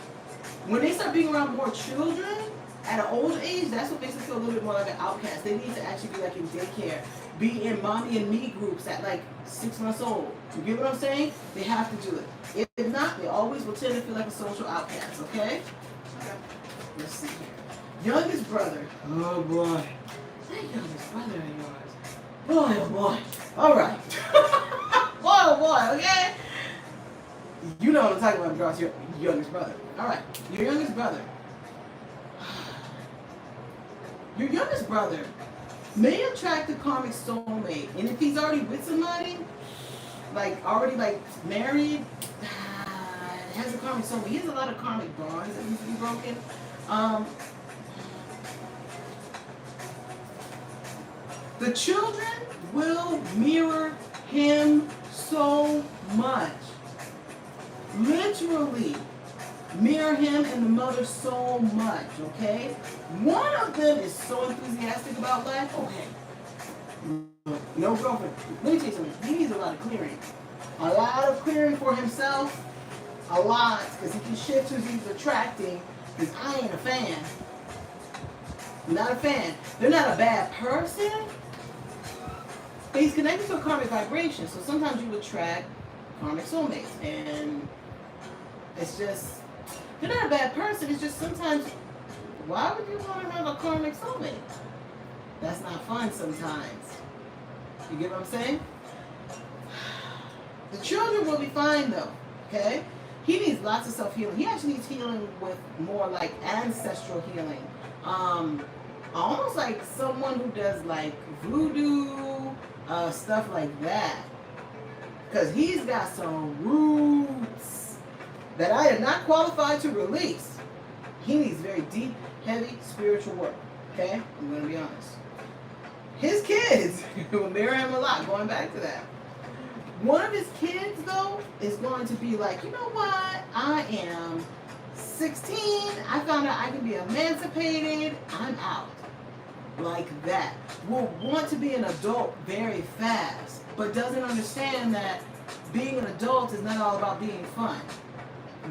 When they start being around more children at an older age, that's what makes them feel a little bit more like an outcast. They need to actually be like in daycare, be in mommy and me groups at like 6 months old. You get what I'm saying? They have to do it. If not, they always will tend to feel like a social outcast, okay? Let's see here. Youngest brother. Oh boy. That youngest brother of yours. Boy, oh boy. Alright. Boy, oh boy, okay? You know what I'm talking about, Josh, your youngest brother. Alright. Your youngest brother. Your youngest brother may attract a karmic soulmate. And if he's already with somebody, like already like married, has a karmic soulmate. He has a lot of karmic bonds that need to be broken. The children will mirror him so much. Literally mirror him and the mother so much, okay? One of them is so enthusiastic about life. Okay. No girlfriend. Let me tell you something. He needs a lot of clearing. A lot of clearing for himself. A lot. Because he can shift who he's attracting Because I ain't a fan. Not a fan. They're not a bad person. But he's connected to a karmic vibration. So sometimes you attract karmic soulmates. And it's just, they're not a bad person. It's just sometimes, why would you want to have a karmic soulmate? That's not fun sometimes. You get what I'm saying? The children will be fine though. Okay? He needs lots of self-healing. He actually needs healing with more like ancestral healing. Almost like someone who does like voodoo, stuff like that. Because he's got some roots that I am not qualified to release. He needs very deep, heavy spiritual work. Okay? I'm going to be honest. His kids will mirror him a lot, going back to that. One of his kids, though, is going to be like, you know what? I am 16. I found out I can be emancipated. I'm out. Like that. Will want to be an adult very fast, but doesn't understand that being an adult is not all about being fun.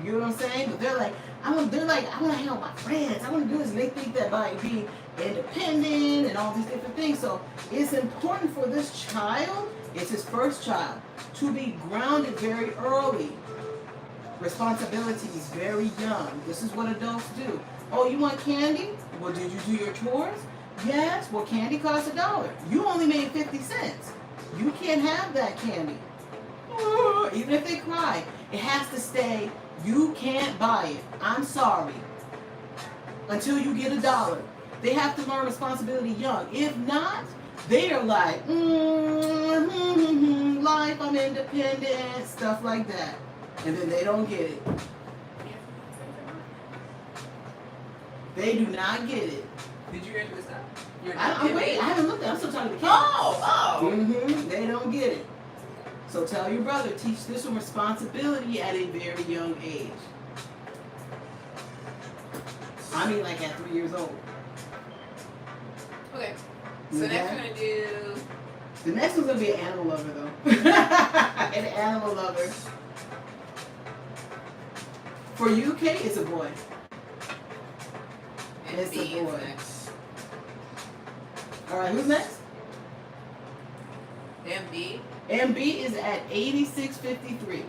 You know what I'm saying? But they're like, I want to hang out with my friends. I want to do this. And they think that by being independent and all these different things. So it's important for this child, it's his first child, to be grounded very early. Responsibilities very young. This is what adults do. Oh, you want candy? Well, did you do your chores? Yes. Well, candy costs $1. You only made 50 cents. You can't have that candy. Even if they cry, it has to stay. You can't buy it. I'm sorry. Until you get $1. They have to learn responsibility young. If not, they are like, life, I'm independent, stuff like that. And then they don't get it. They do not get it. Did you enter this up? I'm waiting. I haven't looked at it. I'm still talking to the kid. Oh. They don't get it. So tell your brother, teach this one responsibility at a very young age. I mean like at 3 years old. Okay. So next we're going to do... The next one's going to be an animal lover though. An animal lover. For UK, it's a boy. And It's B a boy. is next. Alright, who's next? MB. MB is at 8653.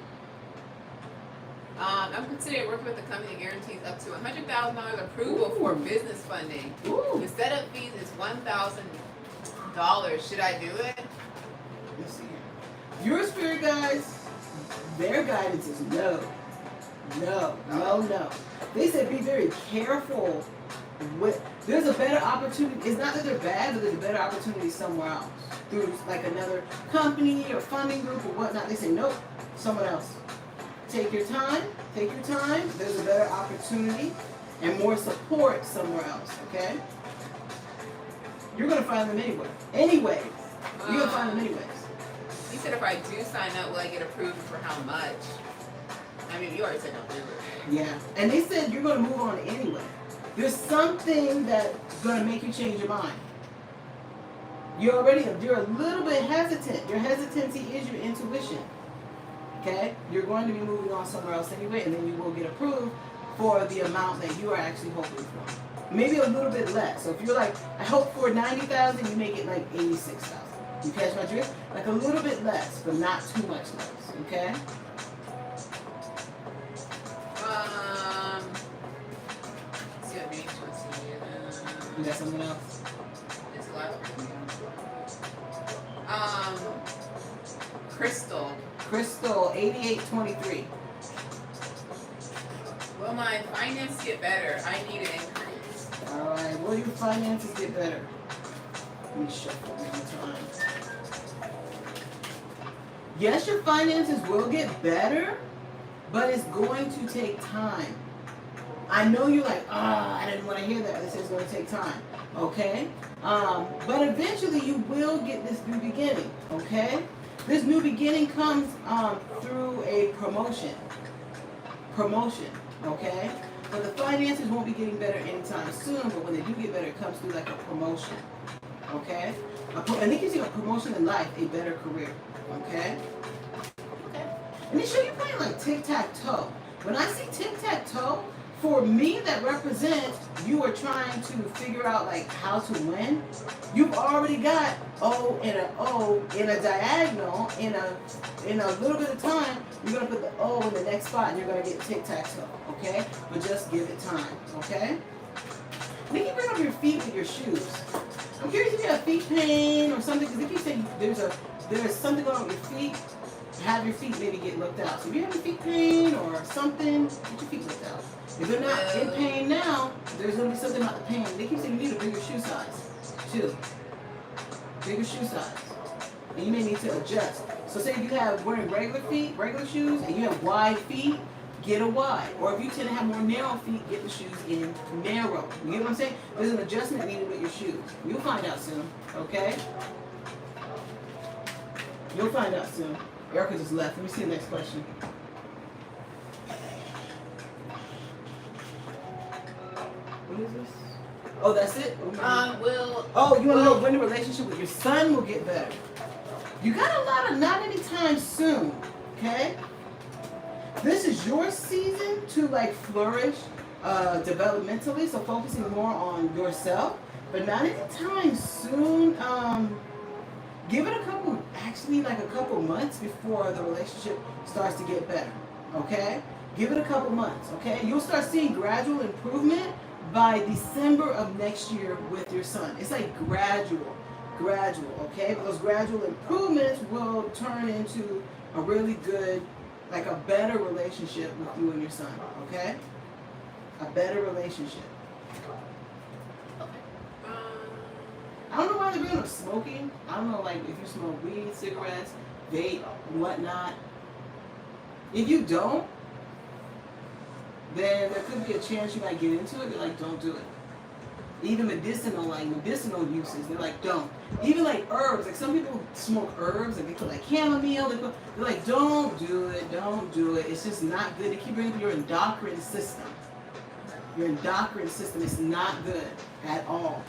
I'm considering working with a company that guarantees up to $100,000 approval for business funding. Ooh. The setup fees is $1,000. Should I do it? Let's see here. Your spirit guides, their guidance is no. No. They said be very careful with, there's a better opportunity. It's not that they're bad, but there's a better opportunity somewhere else. Through like another company or funding group or whatnot. They say, nope, someone else. Take your time. There's a better opportunity and more support somewhere else, okay? You're going to find them anyway. You're going to find them anyways. He said if I do sign up, will I get approved for how much? I mean, you already said don't do it. Yeah. And they said you're going to move on anyway. There's something that's going to make you change your mind. You're a little bit hesitant. Your hesitancy is your intuition. Okay? You're going to be moving on somewhere else anyway, and then you will get approved for the amount that you are actually hoping for. Maybe a little bit less. So if you're like, I hope for 90,000, you make it like 86,000. You catch my drift? Like a little bit less, but not too much less. Okay? See what makes You got something else? It's the last one. Crystal, 8823. Will my finance get better? I need an increase. Alright, will your finances get better? Let me shuffle one time. Yes, your finances will get better, but it's going to take time. I know you're like, I didn't want to hear that. This is going to take time. Okay? But eventually you will get this new beginning. Okay? This new beginning comes through a promotion. Okay? But the finances won't be getting better anytime soon, but when they do get better, it comes through like a promotion. Okay? And it gives you a promotion in life, a better career. Okay? And they show you playing like tic-tac-toe. When I see tic-tac-toe, For me, that represents you are trying to figure out like how to win. You've already got O and an O in a diagonal in a little bit of time. You're gonna put the O in the next spot and you're gonna get tic-tac-toe, okay? But just give it time, okay? Nikki, bring up your feet with your shoes. I'm curious if you have feet pain or something, because they keep saying there's something going on with your feet. Have your feet maybe get looked out. So if you have feet pain or something, get your feet looked out. If they're not in pain now, there's going to be something about the pain. They keep saying you need a bigger shoe size, too. Bigger shoe size. And you may need to adjust. So say if you have wearing regular feet, regular shoes, and you have wide feet, get a wide. Or if you tend to have more narrow feet, get the shoes in narrow. You get what I'm saying? There's an adjustment needed with your shoes. You'll find out soon, okay? You'll find out soon. Erica just left. Let me see the next question. What is this? Oh, that's it? Oh, you want to know when the relationship with your son will get better? You got a lot of not anytime soon, okay? This is your season to like flourish developmentally, so focusing more on yourself, but not anytime soon. Give it a couple months before the relationship starts to get better, okay? Give it a couple months, okay? You'll start seeing gradual improvement by December of next year with your son. It's like gradual, okay? But those gradual improvements will turn into a really good, like a better relationship with you and your son, okay? A better relationship. I don't know why they're bringing up smoking. I don't know, like, if you smoke weed, cigarettes, vape, whatnot. If you don't, then there could be a chance you might get into it. They're like, don't do it. Even medicinal uses, they're like, don't. Even like herbs, like some people smoke herbs, like they put like chamomile, they're like, don't do it. It's just not good. They keep bringing up your endocrine system. Your endocrine system is not good at all.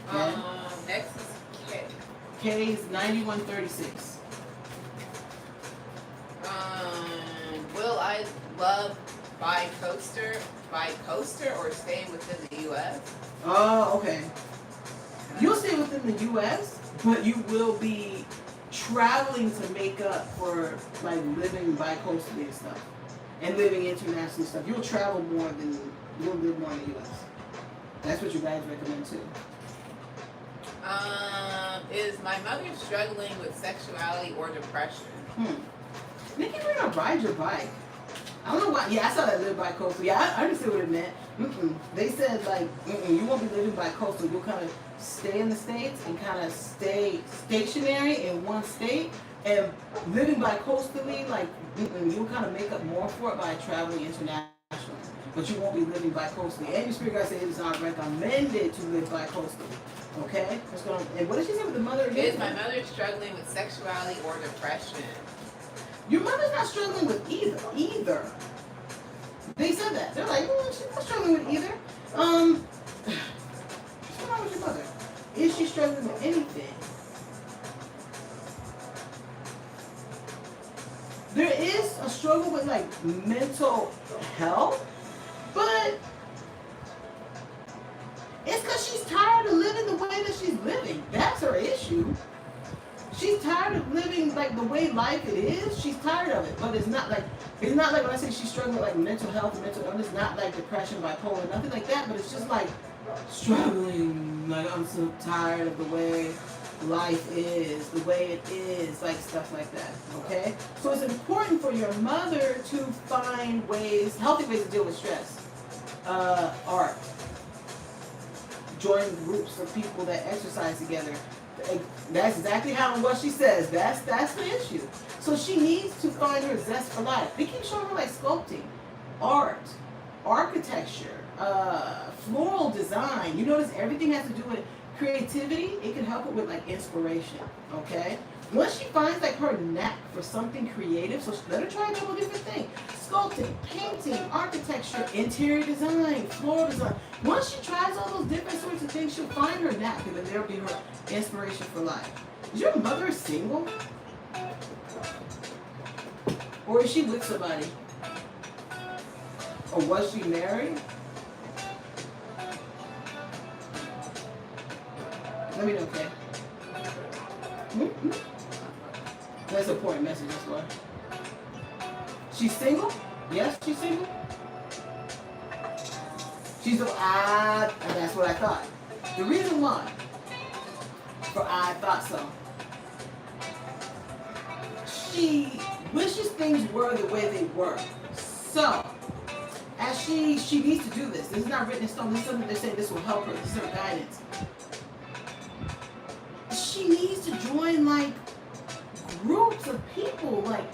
Okay? Next is K. K is 9136. Will I love bi-coaster or stay within the U.S.? Oh, okay. You'll stay within the U.S., but you will be traveling to make up for like living bi-coastally and stuff, and living internationally stuff. You'll travel more than you'll live more in the U.S. That's what you guys recommend too. Is my mother struggling with sexuality or depression? Nikki, we're gonna ride your bike. I don't know why. Yeah, I saw that live by coastal. Yeah, I understood what it meant. They said like, you won't be living by coastal. You'll kind of stay in the States and kind of stay stationary in one state. And living by coastally, like, you'll kind of make up more for it by traveling internationally. But you won't be living by coastally. And your spirit guide says it is not recommended to live by coastally. Okay? And what did she say with the mother again? Is my mother struggling with sexuality or depression? Your mother's not struggling with either. They said that. They're like, she's not struggling with either. What's going on with your mother? Is she struggling with anything? There is a struggle with like mental health, but it's because she's tired of living the way that she's living. That's her issue. She's tired of living like the way life it is. She's tired of it, but it's not like when I say she's struggling with like mental health and mental illness, not like depression, bipolar, nothing like that. But it's just like struggling. Like I'm so tired of the way life is, the way it is, like stuff like that. Okay, so it's important for your mother to find healthy ways to deal with stress. Art, join groups of people that exercise together. That's exactly what she says. That's the issue. So she needs to find her zest for life. They keep showing her like sculpting, art, architecture, floral design. You notice everything has to do with creativity. It can help her with like inspiration. Okay. Once she finds like her knack for something creative, so let her try a couple different things: sculpting, painting, architecture, interior design, floral design. Once she tries all those different sorts of things, she'll find her knack, and then there'll be her inspiration for life. Is your mother single? Or is she with somebody? Or was she married? Let me know, okay? Mm-hmm. That's an important message as well. She's single? Yes, she's single. She's and that's what I thought. The reason why, for I thought so. She wishes things were the way they were. So, as she needs to do this. This is not written in stone. This is something they say this will help her. This is her guidance. She needs to join like groups of people, like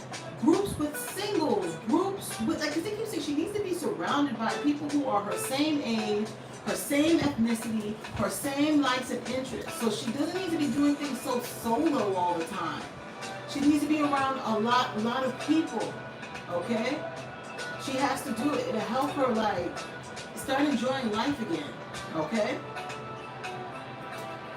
groups with singles, groups with, like, I think you say she needs to be surrounded by people who are her same age, her same ethnicity, her same likes and interests. So she doesn't need to be doing things so solo all the time. She needs to be around a lot of people, okay? She has to do it. It'll help her, like, start enjoying life again, okay?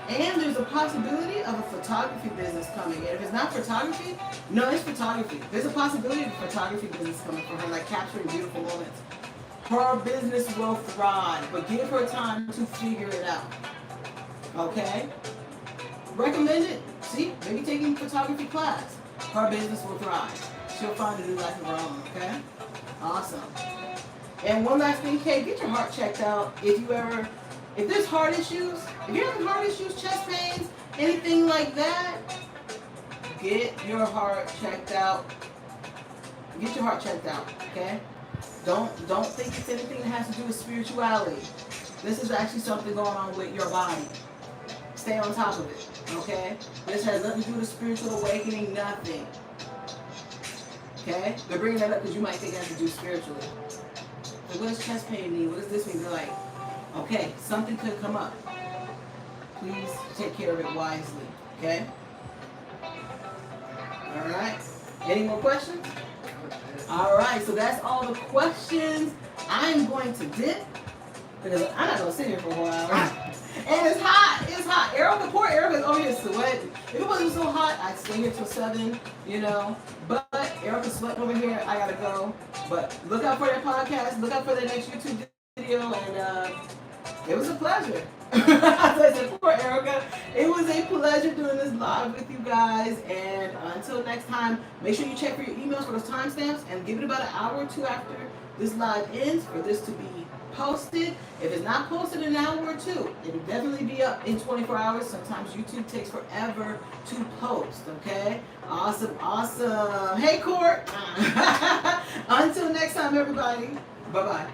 And there's a possibility of a photography business coming in. If it's not photography, no, it's photography. There's a possibility of a photography business coming for her, like capturing beautiful moments. Her business will thrive, but give her time to figure it out. Okay? Recommend it. See, maybe taking a photography class. Her business will thrive. She'll find a new life of her own, okay? Awesome. And one last thing, Kate, get your heart checked out. If there's heart issues, if you're having heart issues, chest pains, anything like that, get your heart checked out. Get your heart checked out, okay? Don't think it's anything that has to do with spirituality. This is actually something going on with your body. Stay on top of it, okay? This has nothing to do with spiritual awakening, nothing. Okay? They're bringing that up because you might think it has to do spiritually. So what does chest pain mean? What does this mean? They're like, okay, something could come up. Please take care of it wisely, okay? All right. Any more questions? All right, so that's all the questions. I'm going to dip because I'm not going to sit here for a while. And it's hot. It's hot. Poor Erica's over here sweating. If it wasn't so hot, I'd stay here till 7, you know. But Erica's sweating over here. I got to go. But look out for that podcast. Look out for the next YouTube video. And it was a pleasure. As I said, poor Erica. It was a pleasure doing this live with you guys. And until next time, make sure you check for your emails for those timestamps and give it about an hour or two after this live ends for this to be posted. If it's not posted in an hour or two, it'll definitely be up in 24 hours. Sometimes YouTube takes forever to post, okay? Awesome, awesome. Hey, Court. Until next time, everybody. Bye-bye.